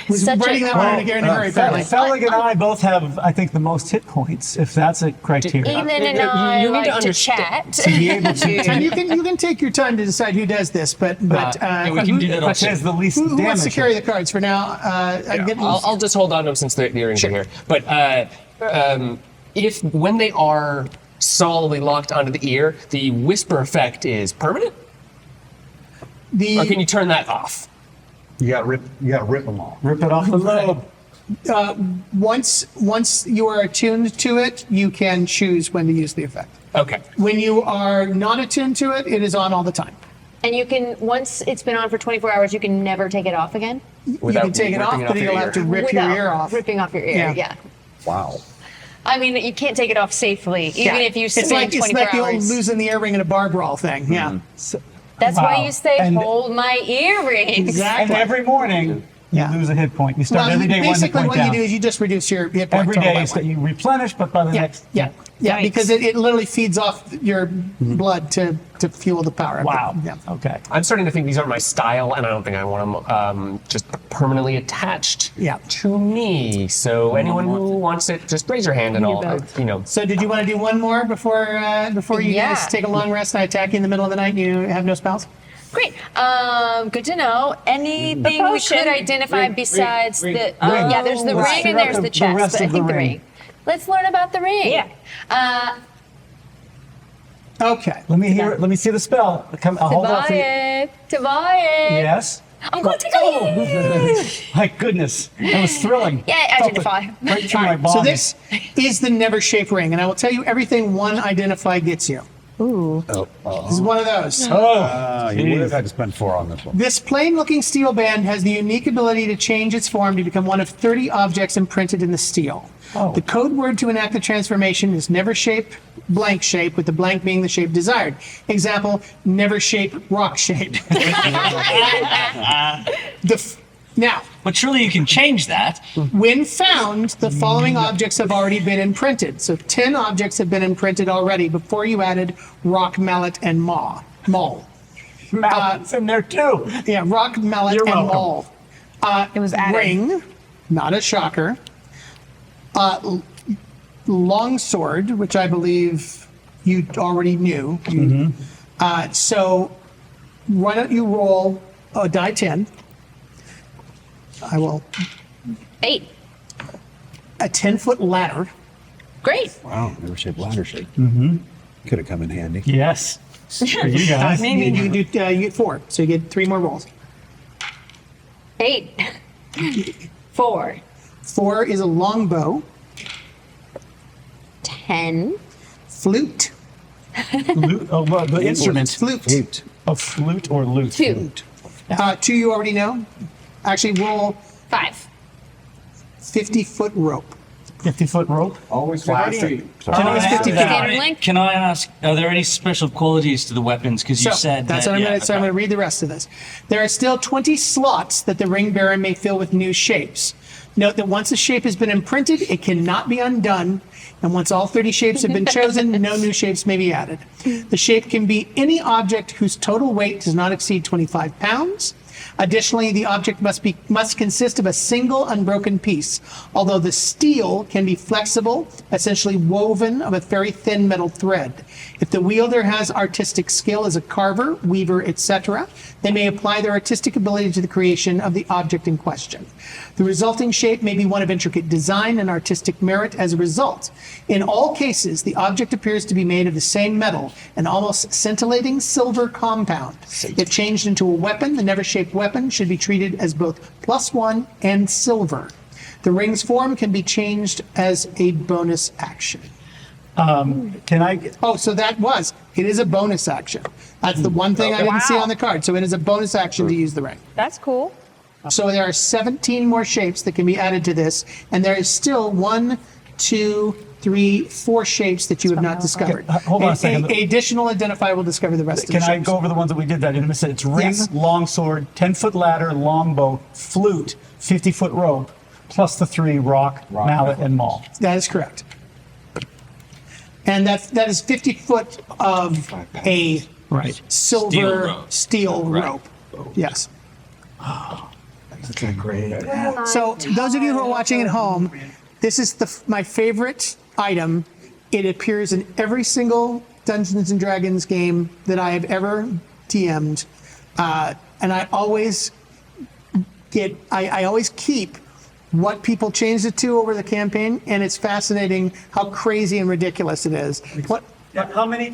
was Such writing a- that one in a hurry. Apparently. Fellig and I both have, I think, the most hit points, if that's a criteria. Eelynn and you I need to like to understand- chat. To be able to And you can take your time to decide who does this, but we can do that which also. has the least who wants to damage. carry the cards for now? I'll just hold on to them since the earrings are here. But if when they are solidly locked onto the ear, the whisper effect is permanent, or can you turn that off? You got to rip them off. Rip it off the lobe. Once you are attuned to it, you can choose when to use the effect. Okay. When you are not attuned to it, it is on all the time. And you can, once it's been on for 24 hours, you can never take it off again? You can take it off, but you'll have to rip your Without ear off. ripping off your ear, yeah. Wow. I mean, you can't take it off safely, even if you spend it's like 24 the old hours. losing the earring in a bar brawl thing. Yeah. That's Wow. why you say, And- hold my earrings. Exactly. And every morning, you lose a hit point. You start Well, every day 1 hit basically point what down. you do is you just reduce your hit point Every total day by so 1. you replenish, but by the next. Yeah, because it literally feeds off your blood to fuel the power. Wow. Yeah. Okay. I'm starting to think these aren't my style, and I don't think I want them just permanently attached to me. So anyone who wants it, just raise your hand and I'll. So did you want to do one more before you guys take a long rest and I attack you in the middle of the night and you have no spells? Great. Good to know. Anything we should identify besides the... yeah, there's the ring and there's the chest, rest but I of the think the ring. ring. Let's learn about the ring. Yeah. Okay. Let me hear it. Let me see the spell. I'll hold on for you. Tobiath. Yes. I'm going to take a My goodness. That was thrilling. Yeah, Felt it identify. right through my body. So this is the Nevershape ring, and I will tell you everything one identify gets you. Oh, This is one of those. you would have had to spend 4 on this one. This plain-looking steel band has the unique ability to change its form to become one of 30 objects imprinted in the steel. Oh. The code word to enact the transformation is Nevershape blank shape, with the blank being the shape desired. Example, Nevershape rock shape. Now, But surely you can change that. when found, the following objects have already been imprinted. So 10 objects have been imprinted already before you added rock, mallet, and mole. Mallet's in there too. Yeah, rock, mallet, You're and welcome. mole. It was added. Ring, not a shocker. Longsword, which I believe you already knew. So why don't you roll a die 10? I will. 8. A 10-foot ladder. Great. Wow, never shaped ladder shape. Could have come in handy. Yes. For you guys. You get 4, so you get 3 more rolls. 8. 4. 4 is a longbow. 10. Flute. Lute, well, the instrument. Flute. A flute or lute? 2. 2 you already know. Actually, roll 5. 50-foot rope. 50-foot rope? Always Already- 5 feet. So Always 50 feet. Standard length? Can I ask, are there any special qualities to the weapons? Because you said that's that. what I'm going to. So I'm going to read the rest of this. There are still 20 slots that the ring bearer may fill with new shapes. Note that once a shape has been imprinted, it cannot be undone. And once all 30 shapes have been chosen, no new shapes may be added. The shape can be any object whose total weight does not exceed 25 pounds. Additionally, the object must consist of a single unbroken piece, although the steel can be flexible, essentially woven of a very thin metal thread. If the wielder has artistic skill as a carver, weaver, etc., They may apply their artistic ability to the creation of the object in question. The resulting shape may be one of intricate design and artistic merit as a result. In all cases, the object appears to be made of the same metal, an almost scintillating silver compound. If changed into a weapon, the Nevershape weapon should be treated as both +1 and silver. The ring's form can be changed as a bonus action. Can I? Oh, so it is a bonus action. That's the one thing I didn't see on the card. So it is a bonus action to use the ring. That's cool. So there are 17 more shapes that can be added to this, and there is still 1, 2, 3, 4 shapes that you have not discovered. Hold on a second. A additional identifier will discover the rest of the Can shapes. I go over the ones that we did that in a minute? It's ring, Yes. longsword, 10-foot ladder, longbow, flute, 50-foot rope, plus the 3 rock, mallet, and maul. That is correct. And that is 50 foot of a silver steel rope. Yes. That's great. So those of you who are watching at home, this is my favorite item. It appears in every single Dungeons and Dragons game that I have ever DM'd, and I always keep what people changed it to over the campaign, and it's fascinating how crazy and ridiculous it is. What? How many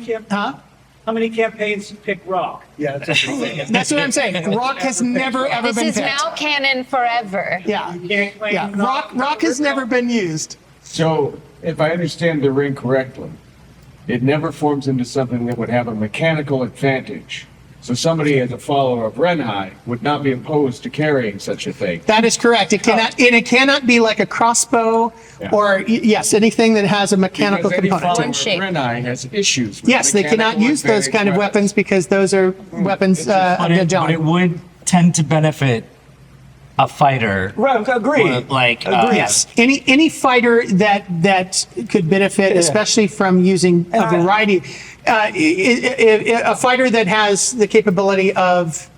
campaigns pick rock? Yeah, That's what I'm saying. Rock has never ever This been is picked. now canon forever. Yeah, yeah. Rock has never been used. So, if I understand the ring correctly, it never forms into something that would have a mechanical advantage. So somebody as a follower of Renhai would not be opposed to carrying such a thing. That is correct. It cannot. And it cannot be like a crossbow, or yes, anything that has a mechanical Because any component. follower to it. of Renhai has issues with Yes, they cannot mechanical use those advantage kind of weapons because those are weapons But of it John. would tend to benefit a fighter. Right, agreed. Like, Yes, any fighter that could benefit, especially from using a variety. A fighter that has the capability of,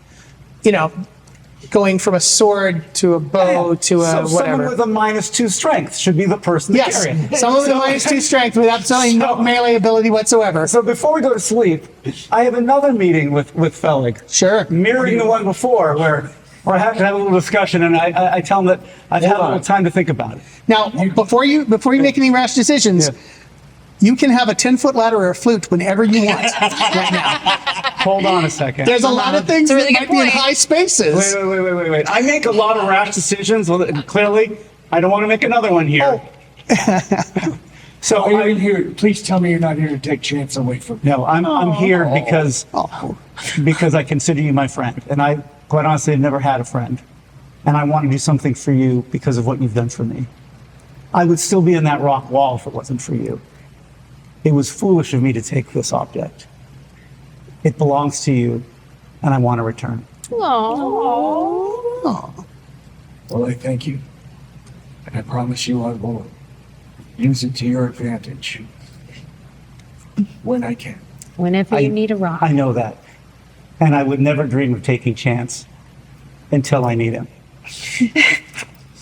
going from a sword to a bow to a So someone whatever. with a -2 strength should be the person to Yes, carry it. someone with a -2 strength with absolutely no melee ability whatsoever. So before we go to sleep, I have another meeting with Fellig. Sure. Mirroring the one before, where I have to have a little discussion, and I tell him that I've had a little time to think about it. Now, before you make any rash decisions, you can have a 10-foot ladder or a flute whenever you want right now. Hold on a second. There's a lot of things that might be in high spaces. Wait. I make a lot of rash decisions. Well, clearly, I don't want to make another one here. So Are you here? Please tell me you're not here to take chance away from me. No, I'm here because I consider you my friend, and I quite honestly have never had a friend, and I want to do something for you because of what you've done for me. I would still be in that rock wall if it wasn't for you. It was foolish of me to take this object. It belongs to you, and I want to return. Well, I thank you. And I promise you I will use it to your advantage when I can. Whenever you need a rock. I know that, and I would never dream of taking chance until I need him.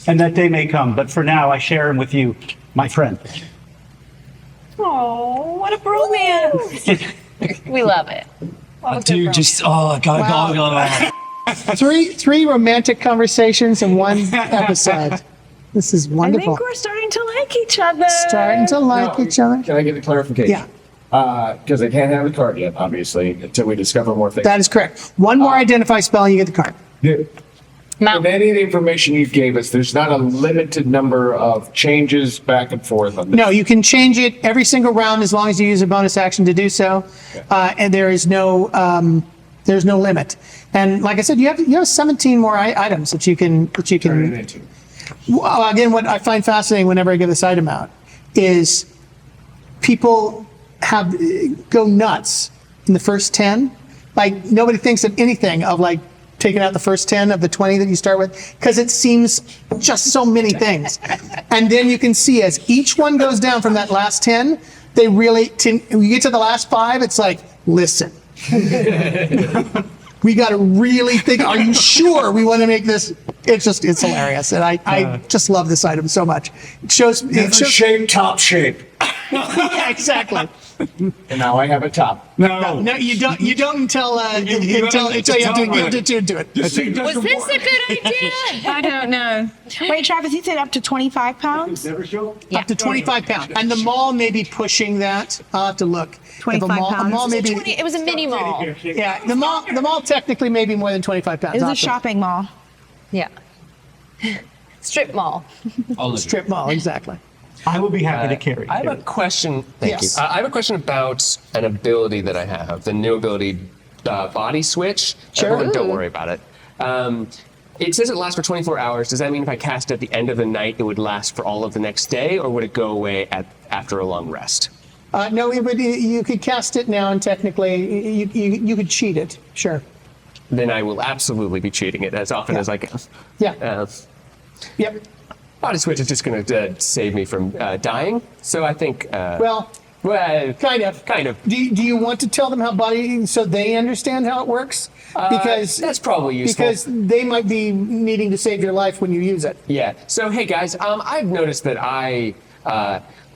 And that day may come, but for now, I share him with you, my friend. Oh, what a bromance! We love it. dude, just go. Three romantic conversations in one episode. This is I wonderful. think we're starting to like each other. Starting to like each other. Can I get a clarification? Yeah. Because I can't have the card yet, obviously, until we discover more things. That is correct. One more identify spell and you get the card. With any of the information you gave us, there's not a limited number of changes back and forth on this. No, you can change it every single round as long as you use a bonus action to do so, and there's no limit. And like I said, you have 17 more items that you can Turn it into. Well, again, what I find fascinating whenever I give this item out is people go nuts in the first 10. Like nobody thinks of anything of like taking out the first 10 of the 20 that you start with because it seems just so many things. And then you can see as each one goes down from that last 10, they really, when you get to the last 5, it's like, listen. We got to really think, are you sure we want to make this? It's hilarious. And I just love this item so much. It shows Shape, top shape. Yeah, exactly. And now I have a top. No, you don't. You don't until until you have to do it. Was this a good idea? I don't know. Wait, Travis, you said up to 25 pounds? Up to 25 pounds, and the mall may be pushing that. I'll have to look. 25 If a mall may be. It was a mini mall. Yeah, the mall technically may be more than 25 pounds. It was I'll a have to- shopping mall. Yeah. Strip mall. Strip mall, exactly. I will be happy to carry. I have a question. Thank Yes. you. I have a question about an ability that I have, the new ability, body switch. Sure. Everyone, don't worry about it. It says it lasts for 24 hours. Does that mean if I cast it at the end of the night, it would last for all of the next day, or would it go away after a long rest? No, you could cast it now, and technically you could cheat it. Sure. Then I will absolutely be cheating it as often as I can. Yeah. Yep. Body switch is just going to save me from dying. So I think. Well, kind of. Kind of. Do you want to tell them how body, so they understand how it works? Because that's probably useful. Because they might be needing to save your life when you use it. Yeah. So hey guys, I've noticed that I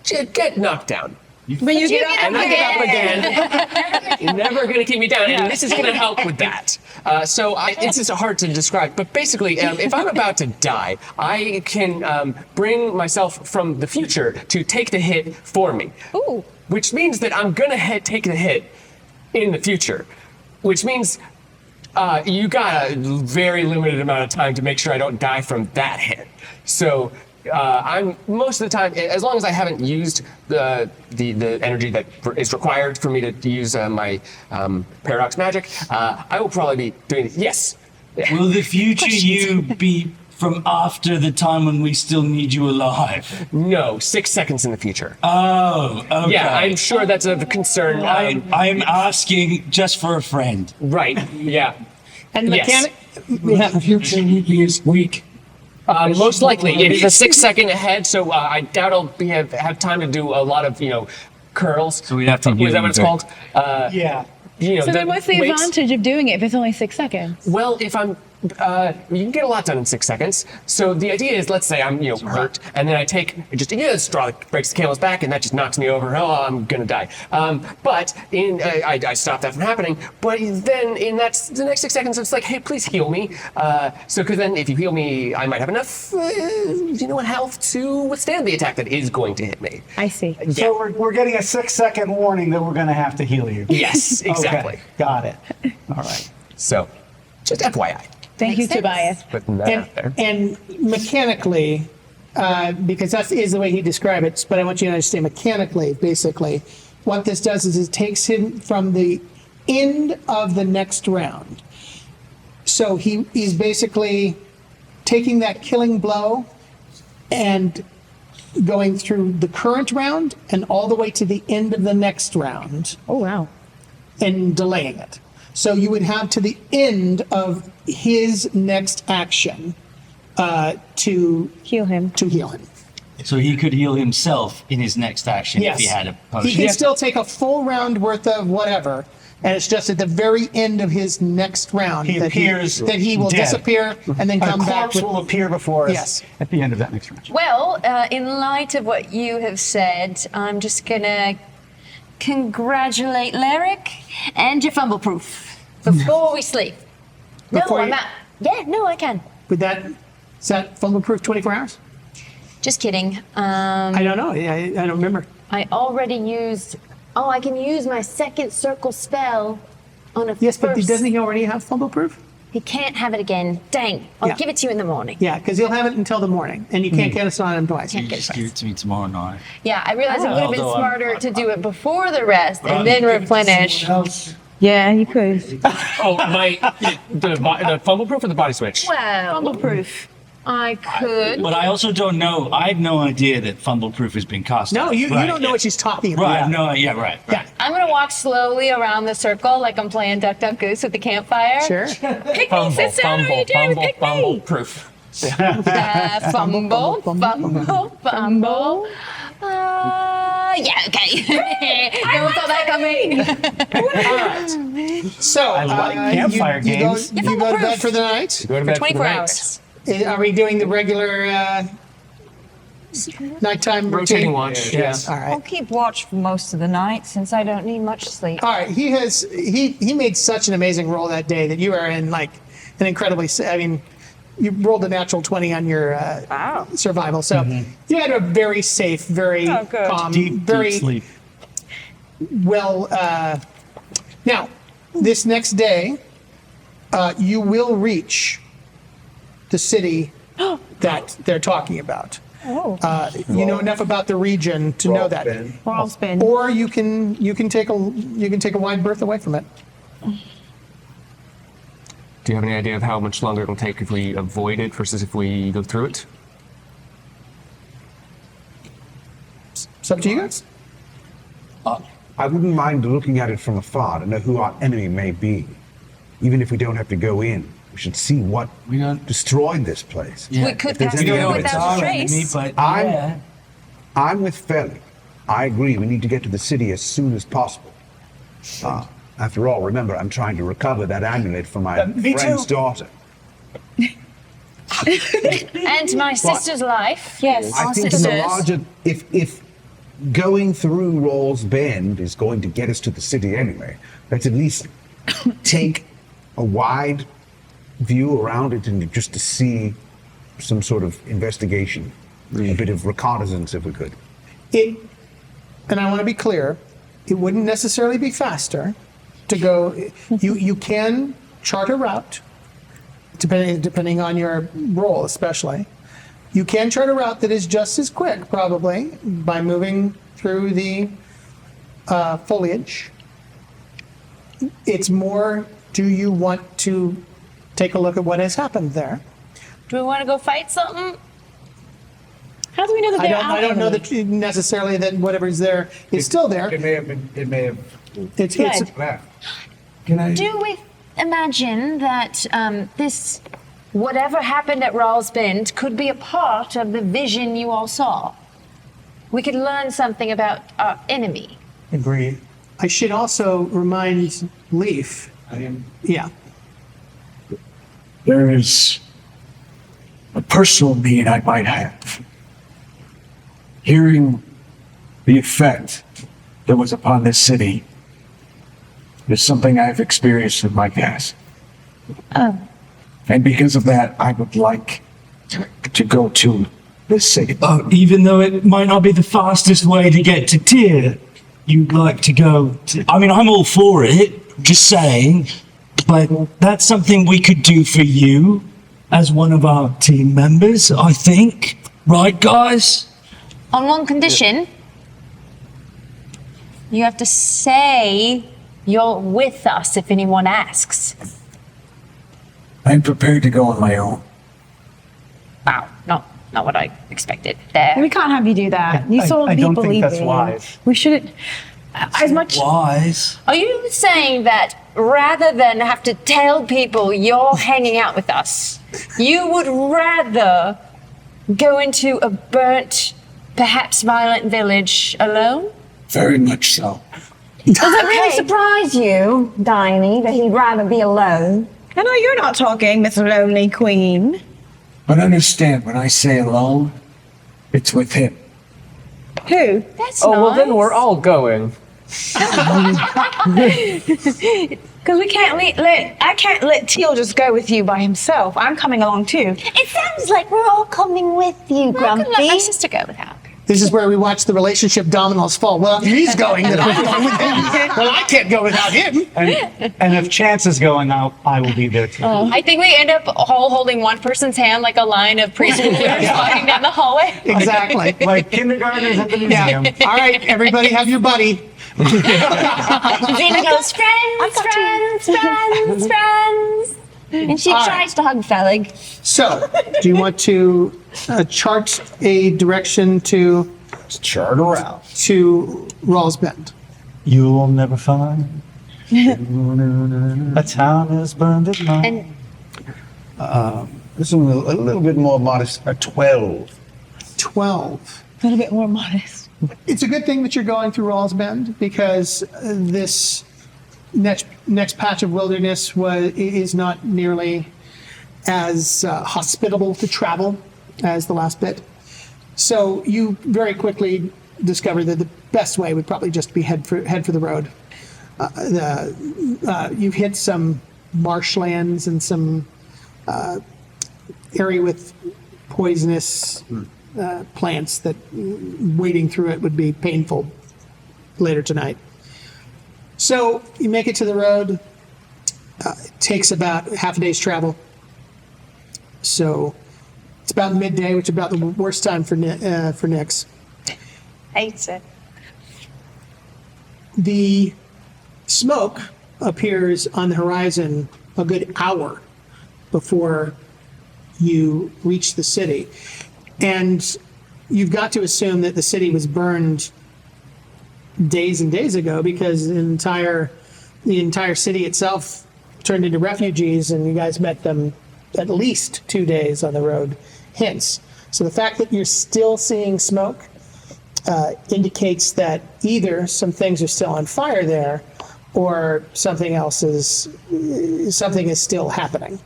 get knocked down. But you get And I get up again. You're never going to keep me down, and this is going to help with that. It's just hard to describe, but basically, if I'm about to die, I can bring myself from the future to take the hit for me. Ooh. Which means that I'm going to take the hit in the future, which means you got a very limited amount of time to make sure I don't die from that hit. So I'm most of the time, as long as I haven't used the energy that is required for me to use my paradox magic, I will probably be doing it. Yes. Will the future you be from after the time when we still need you alive? No, 6 seconds in the future. Oh, okay. Yeah, I'm sure that's of concern. I'm asking just for a friend. Right. Yeah. And the mechanic. The future is weak. Most likely, it is a 6 second ahead, so I doubt I'll have time to do a lot of curls. So we'd have to. Is that what it's called? Yeah. So then what's the advantage of doing it if it's only 6 seconds? Well, if I'm, you can get a lot done in 6 seconds. So the idea is, let's say I'm, hurt, and then I take just a straw that breaks the camel's back, and that just knocks me over. Oh, I'm gonna die. But I stop that from happening. But then in the next 6 seconds, it's like, hey, please heal me. Because then if you heal me, I might have enough, health to withstand the attack that is going to hit me. I see. So we're getting a 6-second warning that we're going to have to heal you. Yes, exactly. Okay, got it. All right. So, just FYI. Thank you, Tobiath. Putting that out there. And mechanically, because that is the way he described it, but I want you to understand mechanically, basically, what this does is it takes him from the end of the next round. So he's basically taking that killing blow and going through the current round and all the way to the end of the next round. Oh, wow. And delaying it. So you would have to the end of his next action to heal him. So he could heal himself in his next action if he had a potion. He can still take a full round worth of whatever, and it's just at the very end of his next round He appears that he will dead. disappear and then come A back. corpse will appear before us Yes. at the end of that next round. Well, in light of what you have said, I'm just gonna congratulate Laric and your fumble proof before we sleep. Before I'm you- out. Yeah, no, I can. Is that fumble proof 24 hours? Just kidding. I don't know. I don't remember. I already used. Oh, I can use my second circle spell on a Yes, but first. doesn't he already have fumble proof? He can't have it again. Dang. I'll Yeah. give it to you in the morning. Yeah, because he'll have it until the morning, and you can't get us on him twice. Can't get it Just twice. give it to me tomorrow night. Yeah, I realized it would have been Although smarter to do it before the rest and then replenish. Yeah, you could. Oh, the fumble proof or the body switch? Well, Fumble proof. I could. But I also don't know. I have no idea that fumble proof has been cast. No, you Right, don't know yeah. what she's talking about. Right. No. Yeah. Right. Yeah. I'm gonna walk slowly around the circle like I'm playing Duck Duck Goose with the campfire. Sure. Pick me, sister. What are you doing? Pick fumble me. proof. Fumble. Yeah, okay. No one saw that coming. So, I like campfire you games. Go, you go to bed for the night? Go to For bed 24 the night. hours. Are we doing the regular Nighttime Rotating routine? watch. Yes. All I'll right. keep watch for most of the night since I don't need much sleep. All right. He made such an amazing roll that day that you are in like an incredibly. I mean, you rolled a natural 20 on your Wow. survival, so you had a very safe, very Oh, good. calm, Deep very sleep. well. Now, this next day, you will reach the city that they're talking about. Oh. You know enough about the region to know that, Rawls Bend. or you can take a wide berth away from it. Do you have any idea of how much longer it'll take if we avoid it versus if we go through it? It's up to you guys. I wouldn't mind looking at it from afar to know who our enemy may be. Even if we don't have to go in, we should see what We don't. destroyed this place. Yeah. We could If there's pass any through evidence. It's without a our enemy, trace. but I'm- yeah. I'm with Fellig. I agree, we need to get to the city as soon as possible. After all, remember, I'm trying to recover that amulet for my Me friend's too. daughter. And my sister's life. Yes. I Our think in the sisters. larger, if going through Rawls Bend is going to get us to the city anyway, let's at least take a wide view around it and just to see some sort of investigation, a bit of reconnaissance if we could. And I want to be clear, it wouldn't necessarily be faster to go. You can chart a route, depending on your role, especially. You can chart a route that is just as quick, probably, by moving through the foliage. It's more, do you want to take a look at what has happened there? Do we want to go fight something? How do we know that they're I don't know that necessarily that whatever's there is still there. It may have been. It may have It's left. Can I? Do we imagine that this, whatever happened at Rawls Bend, could be a part of the vision you all saw? We could learn something about our enemy. Agreed. I should also remind Leif. Yeah. There is a personal need I might have. Hearing the effect that was upon this city is something I've experienced in my past. Oh. And because of that, I would like to go to this city. Even though it might not be the fastest way to get to Tyr, you'd like to go to, I mean, I'm all for it, just saying, but that's something we could do for you as one of our team members, I think. Right, guys? On one condition, you have to say you're with us if anyone asks. I'm prepared to go on my own. Wow, not what I expected there. We can't have you do that. You saw I don't people think that's leaving. wise. We shouldn't. As much. Wise. Are you saying that rather than have to tell people you're hanging out with us, you would rather go into a burnt, perhaps violent village alone? Very much so. Does it really surprise you, Diony, that he'd rather be alone? I know you're not talking, Miss Lonely Queen. But understand, when I say alone, it's with him. Who? That's Oh, well, then nice. we're all going. Because we can't I can't let Teal just go with you by himself. I'm coming along too. It sounds like we're all coming with you, I could let my Grumpy. sister go without. This is where we watch the relationship dominoes fall. Well, if he's going, then I'm going with him. Well, I can't go without him. And if Chance is going out, I will be there too. I think we end up all holding one person's hand like a line of preschoolers walking down the hallway. Exactly. Like kindergartners at the museum. Yeah. All right, everybody have your buddy. Xena goes, friends. And she All right. tries to hug Fellig. So, do you want to chart a direction to Rawls Bend? You'll never find a town as burned at night. And This one a little bit more modest, a 12. 12. A little bit more modest. It's a good thing that you're going through Rawls Bend because this next patch of wilderness is not nearly as hospitable to travel as the last bit. So you very quickly discover that the best way would probably just be head for the road. You've hit some marshlands and some area with poisonous plants that wading through it would be painful later tonight. So you make it to the road. It takes about half a day's travel. So it's about midday, which is about the worst time for Nyx. Hates it. The smoke appears on the horizon a good hour before you reach the city. And you've got to assume that the city was burned days and days ago, because the entire city itself turned into refugees, and you guys met them at least 2 days on the road hence. So the fact that you're still seeing smoke indicates that either some things are still on fire there, or something is still happening.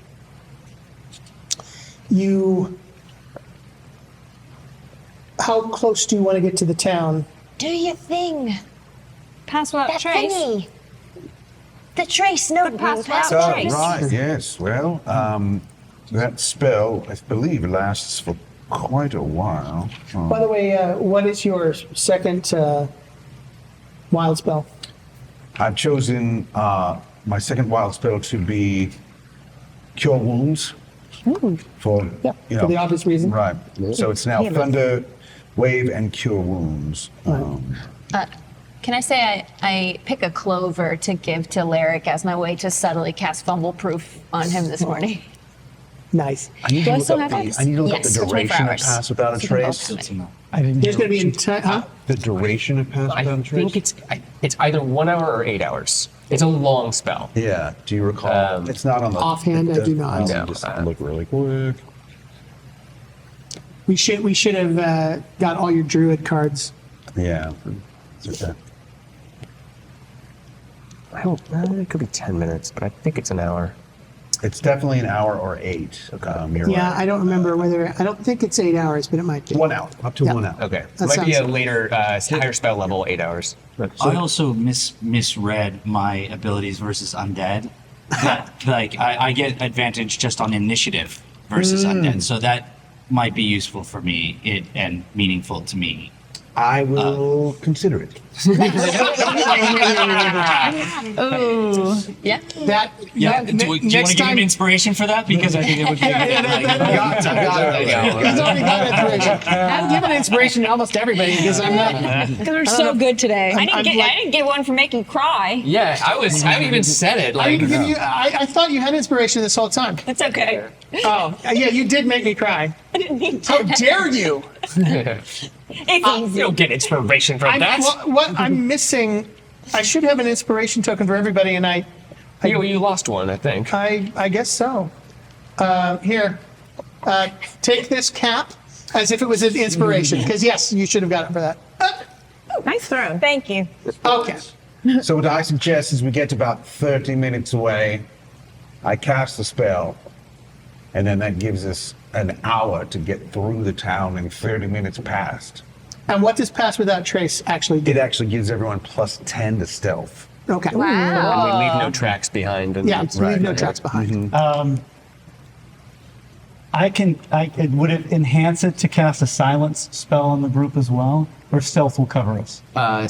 How close do you want to get to the town? Do your thing. Pass without That trace. thingy. The trace, no, pass pass without the trace. trace. Right, yes. Well, that spell, I believe, lasts for quite a while. By the way, what is your second wild spell? I've chosen my second wild spell to be Cure Wounds. For, Yeah, you for know, the obvious reason. Right. So it's now Thunder, Wave, and Cure Wounds. Can I say I pick a clover to give to Laric as my way to subtly cast Fumble Proof on him this morning? Nice. I need Do to I look still up have the, that? I need to look Yes, up the for 24 duration of hours. Pass Without a Trace. I didn't There's hear going to be The duration of Pass I Without a Trace? think it's either 1 hour or 8 hours. It's a long spell. Yeah. Do you recall? It's not on the Offhand, I do not. I'll just look really quick. We should have got all your druid cards. Yeah. It's okay. I don't. It could be 10 minutes, but I think it's an hour. It's definitely an hour or 8. You're Yeah, right. I don't remember whether, I don't think it's 8 hours, but it might be. 1 hour. Up to Yeah. 1 hour. Okay. That Might be a sounds- later, higher spell level, 8 hours. I also misread my abilities versus undead. That like I get advantage just on initiative versus undead, so that might be useful for me and meaningful to me. I will consider it. Ooh. Yeah. That, Yeah, ne- do you want next to give time, him inspiration for that? Because I think it would be. He's already got inspiration. I'm giving inspiration to almost everybody because I'm not. Because we're so good today. I didn't get one for making you cry. Yeah, I haven't even said it. I Like, didn't give you. I thought you had inspiration this whole time. It's okay. Oh, yeah, you did make me cry. How dare you? It's you easy. don't get inspiration from that. What I'm missing, I should have an inspiration token for everybody, and I You lost one, I think. guess so. Here, take this cap as if it was an inspiration, because yes, you should have got it for that. Nice throw. Thank you. Okay. So what I suggest is we get about 30 minutes away. I cast the spell, and then that gives us an hour to get through the town in 30 minutes past. And what does Pass Without Trace actually do? It actually gives everyone plus 10 to stealth. Okay. And we leave no tracks behind. And Yeah, so leave no tracks behind. would it enhance it to cast a silence spell on the group as well? Or stealth will cover us?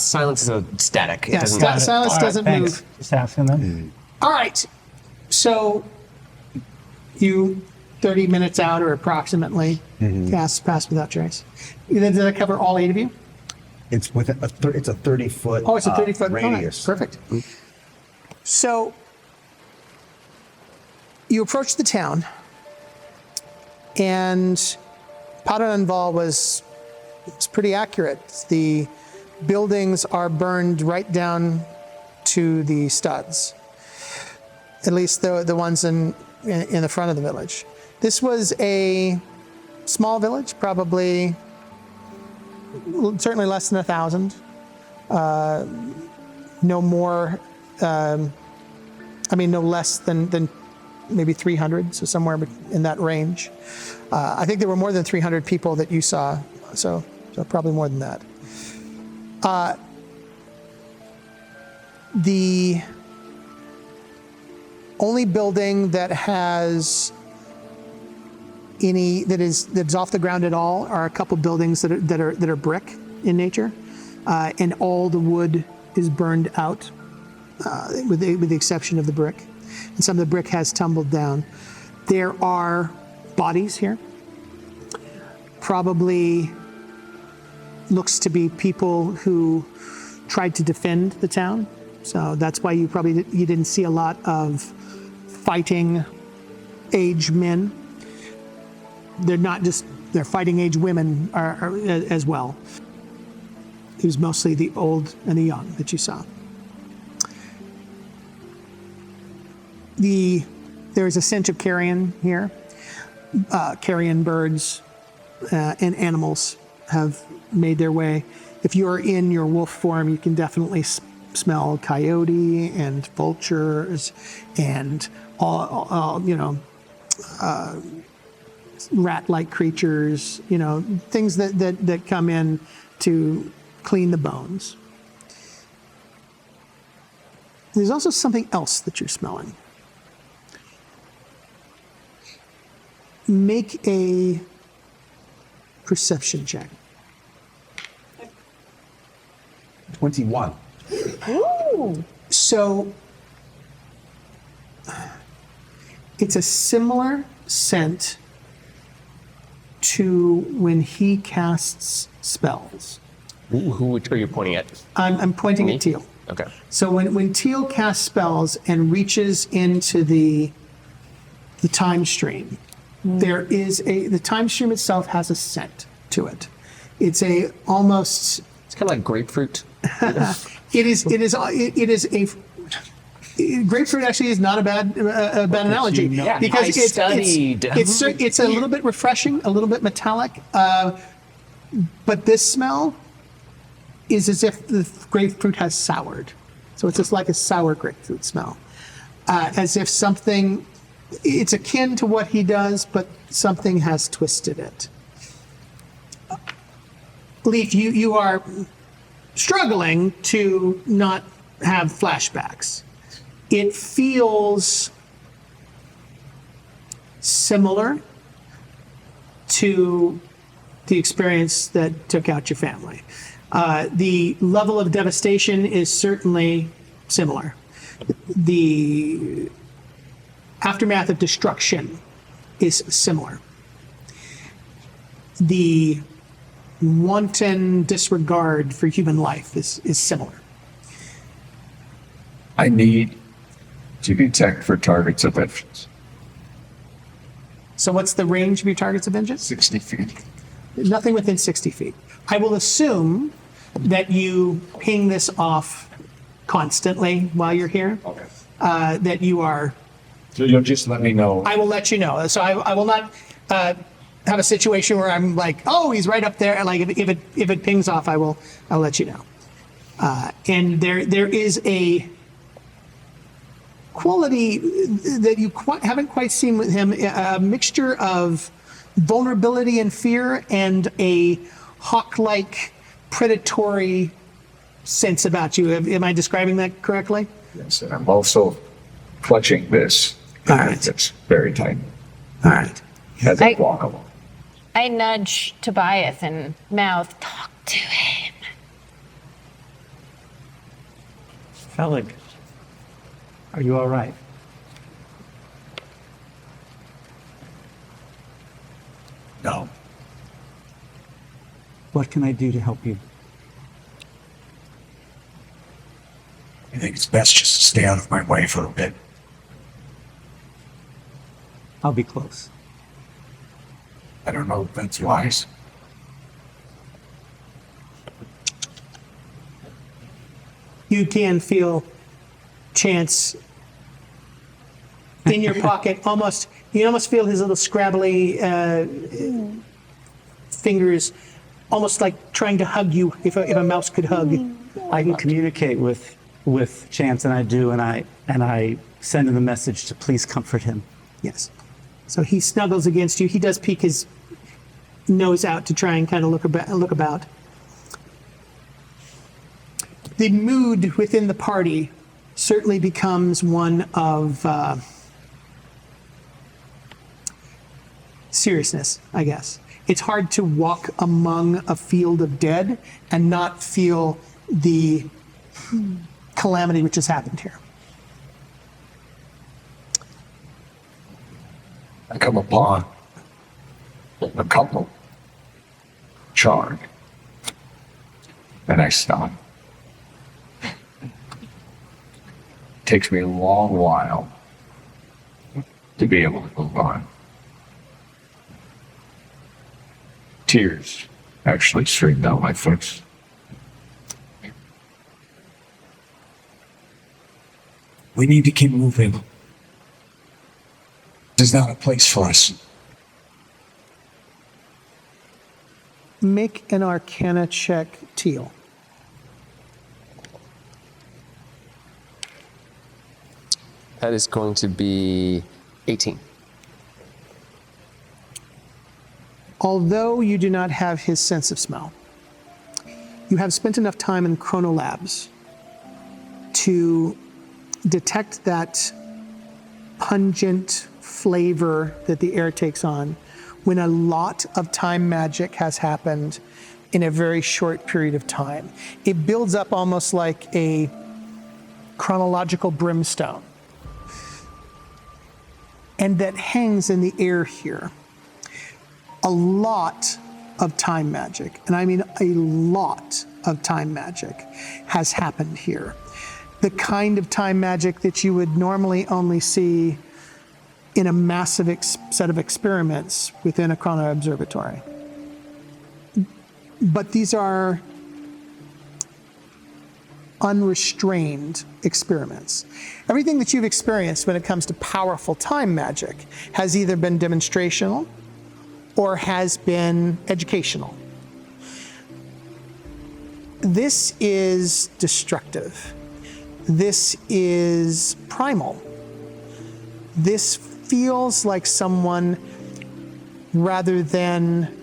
Silence is a static. It Yeah, doesn't- Silence All right, doesn't thanks. move. Just asking them. All right. So you 30 minutes out or approximately cast Pass Without Trace. Does that cover all 8 of you? It's within it's a 30-foot Oh, it's a 30-foot radius. Perfect. So you approach the town, and Padanval was pretty accurate. The buildings are burned right down to the studs, at least the ones in the front of the village. This was a small village, probably certainly less than 1,000. No more, no less than maybe 300, so somewhere in that range. I think there were more than 300 people that you saw So probably more than that. The only building that has that's off the ground at all are a couple buildings that are brick in nature, and all the wood is burned out, with the exception of the brick, and some of the brick has tumbled down. There are bodies here. Probably looks to be people who tried to defend the town, so that's why you didn't see a lot of fighting age men. They're fighting age women are as well. It was mostly the old and the young that you saw. There is a scent of carrion here. Carrion birds and animals have made their way. If you are in your wolf form, you can definitely smell coyote and vultures and all rat-like creatures, things that come in to clean the bones. There's also something else that you're smelling. Make a perception check. 21. Ooh. So it's a similar scent to when he casts spells. Who are you pointing at? I'm pointing at Tyll. Okay. So when Tyll casts spells and reaches into the time stream, the time stream itself has a scent to it. It's almost. It's kind of like grapefruit. It is a. Grapefruit actually is not a bad analogy, because it's a little bit refreshing, a little bit metallic, but this smell is as if the grapefruit has soured. So it's just like a sour grapefruit smell, as if something. It's akin to what he does, but something has twisted it. Leif, you are struggling to not have flashbacks. It feels similar to the experience that took out your family. The level of devastation is certainly similar. The aftermath of destruction is similar. The wanton disregard for human life is similar. I need to detect for targets of vengeance. So what's the range of your targets of vengeance? 60 feet. Nothing within 60 feet. I will assume that you ping this off constantly while you're here. Okay. That you are. So you'll just let me know. I will let you know. So I will not have a situation where I'm like, oh, he's right up there. Like if it pings off, I'll let you know. And there is a quality that you haven't quite seen with him, a mixture of vulnerability and fear and a hawk-like predatory sense about you. Am I describing that correctly? Yes, and I'm also clutching this. All right. It's very tight. All right. As a walkable. I nudge Tobiath and mouth, talk to him. Fellig, are you all right? No. What can I do to help you? I think it's best just to stay out of my way for a bit. I'll be close. I don't know if that's wise. You can feel Chance in your pocket. You almost feel his little scrabbly fingers, almost like trying to hug you. If a mouse could hug. I can communicate with Chance, and I do, and I send him a message to please comfort him. Yes. So he snuggles against you. He does peek his nose out to try and kind of look about. The mood within the party certainly becomes one of seriousness, I guess. It's hard to walk among a field of dead and not feel the calamity which has happened here. I come upon a couple charred, and I stop. Takes me a long while to be able to move on. Tears actually streamed down my face. We need to keep moving. This is not a place for us. Make an Arcana check, Teal. That is going to be 18. Although you do not have his sense of smell, you have spent enough time in chronolabs to detect that pungent flavor that the air takes on when a lot of time magic has happened in a very short period of time. It builds up almost like a chronological brimstone, and that hangs in the air here. A lot of time magic, and I mean a lot of time magic, has happened here. The kind of time magic that you would normally only see in a massive set of experiments within a chrono observatory. But these are unrestrained experiments. Everything that you've experienced when it comes to powerful time magic has either been demonstrational or has been educational. This is destructive. This is primal. This feels like someone, rather than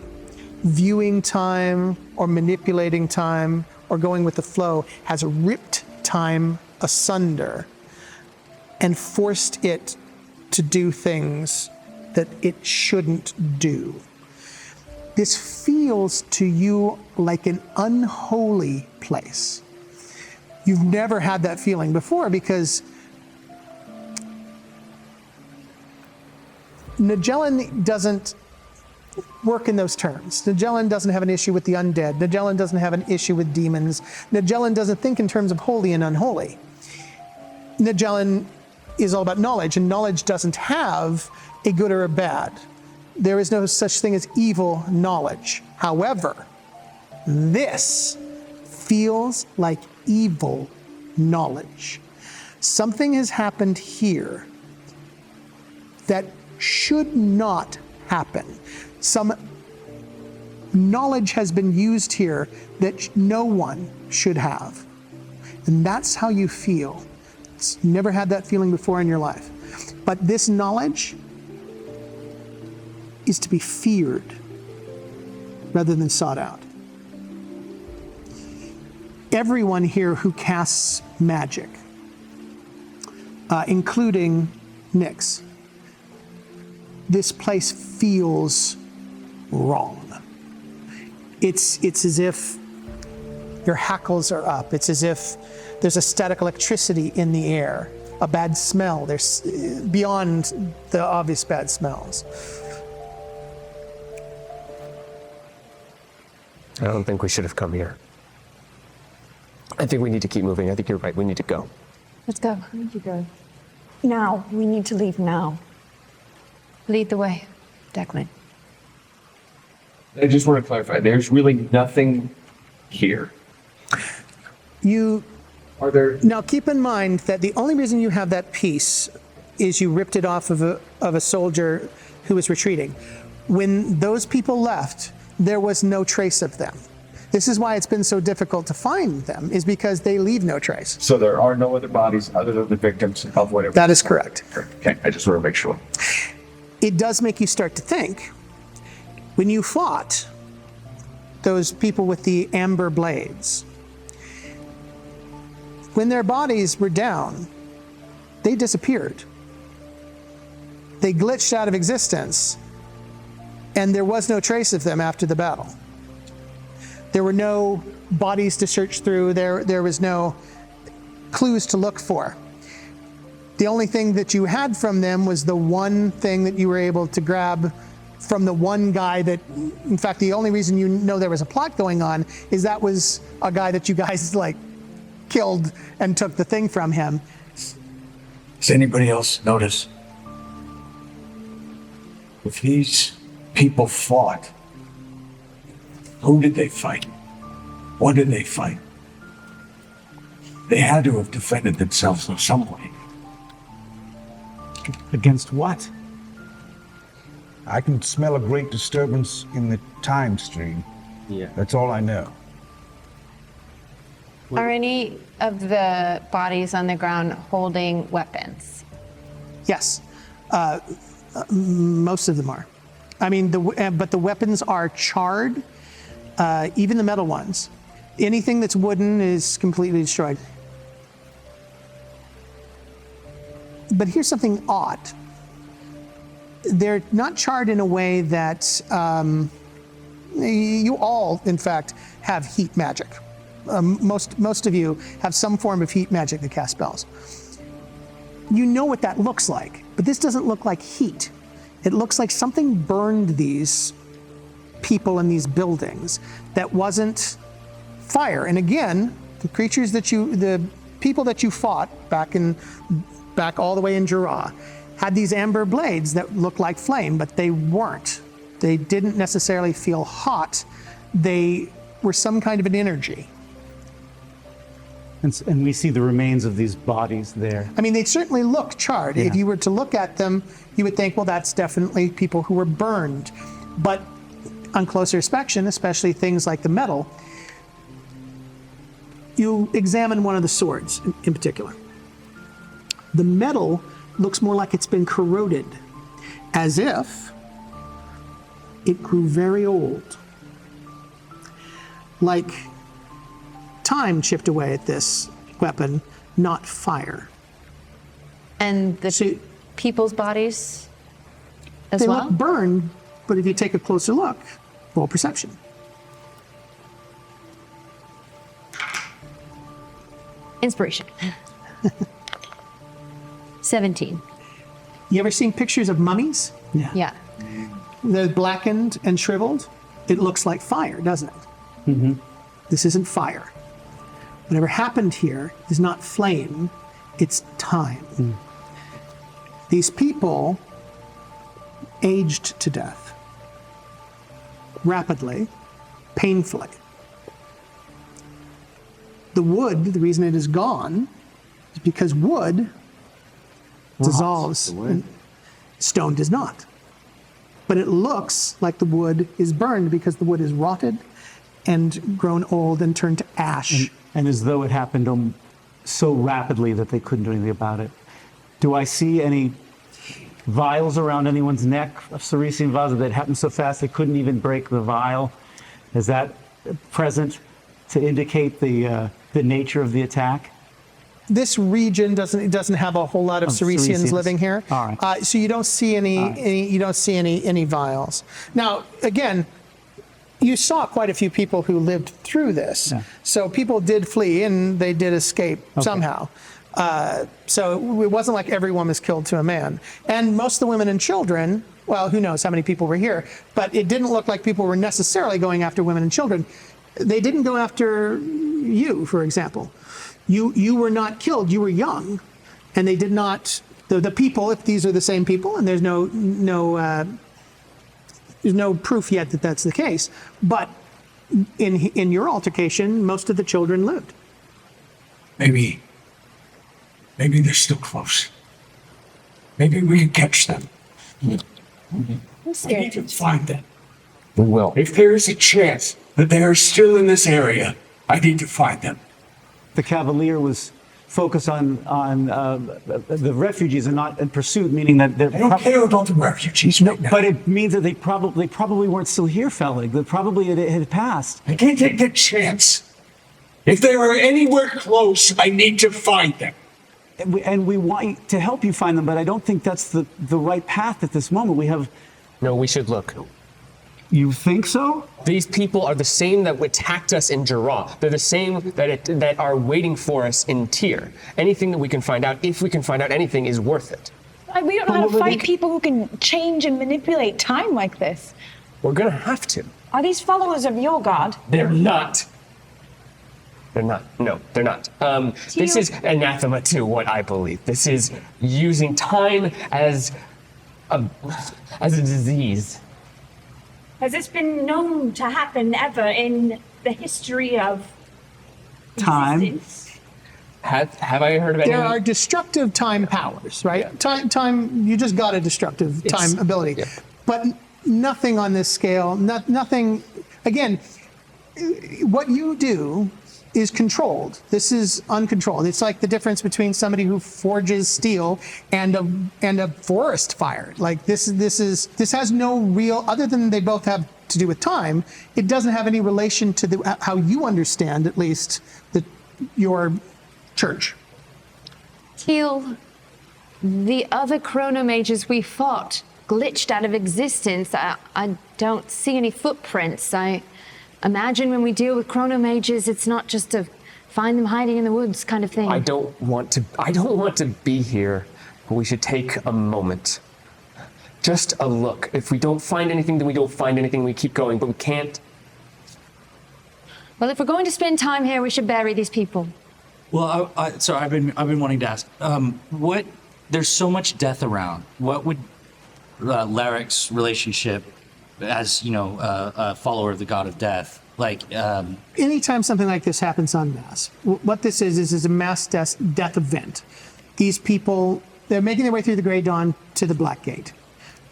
viewing time or manipulating time or going with the flow, has ripped time asunder and forced it to do things that it shouldn't do. This feels to you like an unholy place. You've never had that feeling before because Nigellin doesn't work in those terms. Nigellin doesn't have an issue with the undead. Nigellin doesn't have an issue with demons. Nigellin doesn't think in terms of holy and unholy. Nigellin is all about knowledge, and knowledge doesn't have a good or a bad. There is no such thing as evil knowledge. However, this feels like evil knowledge. Something has happened here that should not happen. Some knowledge has been used here that no one should have. And that's how you feel. You've never had that feeling before in your life. But this knowledge is to be feared rather than sought out. Everyone here who casts magic, including Nyx, this place feels wrong. It's as if your hackles are up. It's as if there's a static electricity in the air, a bad smell. There's beyond the obvious bad smells. I don't think we should have come here. I think we need to keep moving. I think you're right. We need to go. Let's go. I need to go. Now. We need to leave now. Lead the way, Declyn. I just want to clarify, there's really nothing here. Are there? Now keep in mind that the only reason you have that piece is you ripped it off of a soldier who was retreating. When those people left, there was no trace of them. This is why it's been so difficult to find them, is because they leave no trace. So there are no other bodies other than the victims of whatever. That is correct. Okay, I just want to make sure. It does make you start to think, When you fought those people with the amber blades, when their bodies were down, they disappeared. They glitched out of existence, and there was no trace of them after the battle. There were no bodies to search through. There was no clues to look for. The only thing that you had from them was the one thing that you were able to grab from the one guy that, in fact, the only reason you know there was a plot going on is that was a guy that you guys like killed and took the thing from him. Does anybody else notice? If these people fought, who did they fight? What did they fight? They had to have defended themselves in some way. Against what? I can smell a great disturbance in the time stream. Yeah. That's all I know. Are any of the bodies on the ground holding weapons? Yes, most of them are. I mean, but the weapons are charred, even the metal ones. Anything that's wooden is completely destroyed. But here's something odd. They're not charred in a way that you all, in fact, have heat magic. Most of you have some form of heat magic that casts spells. You know what that looks like, but this doesn't look like heat. It looks like something burned these people in these buildings that wasn't fire. And again, the people that you fought back all the way in Jura had these amber blades that looked like flame, but they weren't. They didn't necessarily feel hot. They were some kind of an energy. And we see the remains of these bodies there. I mean, they certainly look charred. Yeah. If you were to look at them, you would think, well, that's definitely people who were burned. But on closer inspection, especially things like the metal, you examine one of the swords in particular. The metal looks more like it's been corroded, as if it grew very old. Like time chipped away at this weapon, not fire. And the people's bodies as they well? look burned, but if you take a closer look, roll perception. Inspiration. 17. You ever seen pictures of mummies? Yeah. They're blackened and shriveled. It looks like fire, doesn't it? Mm-hmm. This isn't fire. Whatever happened here is not flame, it's time. Mm. These people aged to death rapidly, painfully. The wood, the reason it is gone, is because wood dissolves. And stone does not. But it looks like the wood is burned because the wood is rotted and grown old and turned to ash. And as though it happened so rapidly that they couldn't do anything about it. Do I see any vials around anyone's neck of Ceresian vase that happened so fast they couldn't even break the vial? Is that present to indicate the nature of the attack? This region doesn't have a whole lot of Ceresians living here. All right. So you don't see any vials. Now, again, you saw quite a few people who lived through this. Yeah. So people did flee and they did escape somehow. So it wasn't like everyone was killed to a man. And most of the women and children, well, who knows how many people were here, but it didn't look like people were necessarily going after women and children. They didn't go after you, for example. You were not killed, you were young, and they did not, the people, if these are the same people, and there's no proof yet that that's the case, but in your altercation, most of the children lived. Maybe they're still close. Maybe we can catch them. I'm We need to scared. find them. We will. If there is a chance that they are still in this area, I need to find them. The Cavalier was focus on the refugees and not in pursuit, meaning that they're. I don't care about the refugees right now. But it means that they probably weren't still here, Fellig. That probably it had passed. I can't take that chance. If they are anywhere close, I need to find them. And we want to help you find them, but I don't think that's the right path at this moment. We have. No, we should look. You think so? These people are the same that attacked us in Jarrah. They're the same that are waiting for us in Tyr. Anything that we can find out, if we can find out anything, is worth it. We don't know how to fight people who can change and manipulate time like this. We're gonna have to. Are these followers of your god? They're not. They're not. No, they're not. This is anathema to what I believe. This is using time as a disease. Has this been known to happen ever in the history of time? existence? Have I heard of any? There are destructive time powers, right? Yeah. Time. You just got a destructive time ability, Yeah. but nothing on this scale. Nothing. Again, what you do is controlled. This is uncontrolled. It's like the difference between somebody who forges steel and a forest fire. Like this has no real, other than they both have to do with time. It doesn't have any relation to how you understand, at least, your church. Tyll, the other chronomages we fought glitched out of existence. I don't see any footprints. I imagine when we deal with chronomages, it's not just to find them hiding in the woods kind of thing. I don't want to be here, but we should take a moment. Just a look. If we don't find anything, then we don't find anything. We keep going, but we can't. Well, if we're going to spend time here, we should bury these people. Well, sorry, I've been wanting to ask. There's so much death around. What would Laric's relationship, as a follower of the god of death, like? Anytime something like this happens en masse, what this is a mass death event. These people, they're making their way through the Grey Dawn to the Black Gate.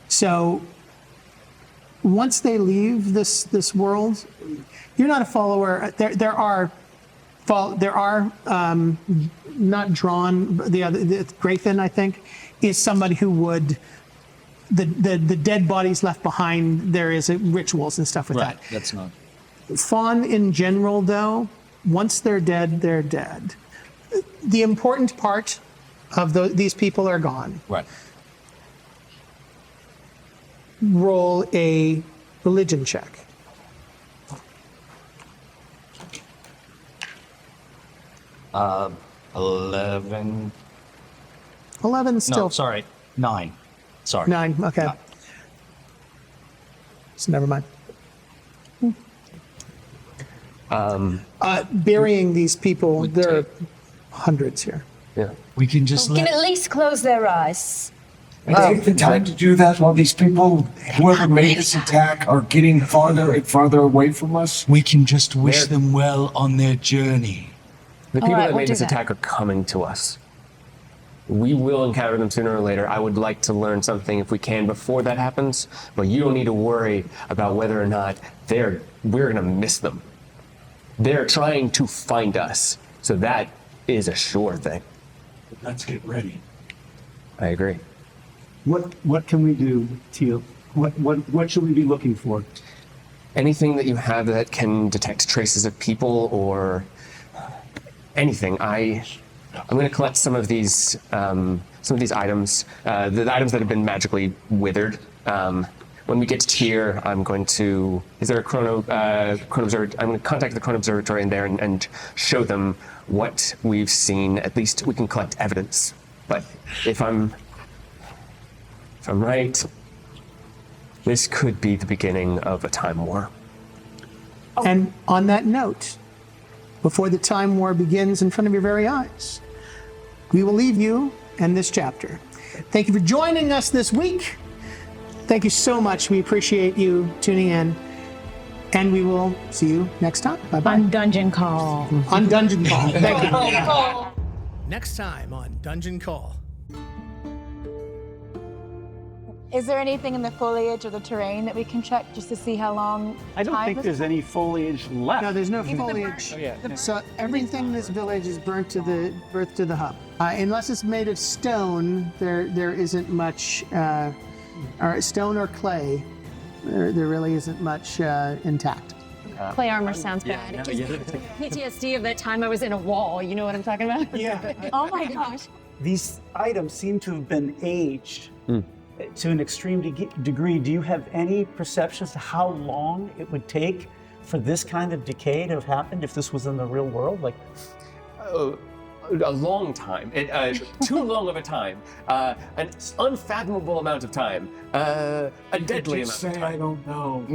So once they leave this world, you're not a follower. There are not drawn. The Graythen, I think, is somebody who would. The dead bodies left behind, there is rituals and stuff with Right, that. that's not. Fawn in general, though, once they're dead, they're dead. The important part of these people are gone. Right. Roll a religion check. 11. 11 still. No, sorry, 9. Sorry. 9, okay. No. So never mind. Burying these people, there are hundreds here. Yeah. We can just We can at least close their eyes. And take the time to do that while these people, whoever made this attack, are getting farther and farther away from us. We can just wish them well on their journey. The people right, that we'll made do this that. attack are coming to us. We will encounter them sooner or later. I would like to learn something if we can before that happens, but you don't need to worry about whether or not we're gonna miss them. They're trying to find us, so that is a sure thing. Let's get ready. I agree. What can we do, Tyll? What should we be looking for? Anything that you have that can detect traces of people or anything. I'm going to collect some of these items, the items that have been magically withered. When we get to Tyr, I'm going to. Is there a chrono observatory? I'm going to contact the chrono observatory in there and show them what we've seen. At least we can collect evidence. But if I'm right, this could be the beginning of a time war. And on that note, before the time war begins in front of your very eyes, we will leave you and this chapter. Thank you for joining us this week. Thank you so much. We appreciate you tuning in. And we will see you next time. Bye-bye. On Dungeon Call. On Dungeon Call. Thank you. Next time on Dungeon Call. Is there anything in the foliage or the terrain that we can check just to see how long? I don't think there's any foliage left. No, there's no foliage. So everything in this village is burnt to the hub. Unless it's made of stone, there isn't much, or stone or clay. There really isn't much intact. Clay armor sounds bad. It gives me PTSD of that time I was in a wall. You know what I'm talking about? Yeah. Oh my gosh. These items seem to have been aged to an extreme degree. Do you have any perception as to how long it would take for this kind of decay to have happened if this was in the real world? Like, a long time. Too long of a time. An unfathomable amount of time. A deadly amount of time. I don't know.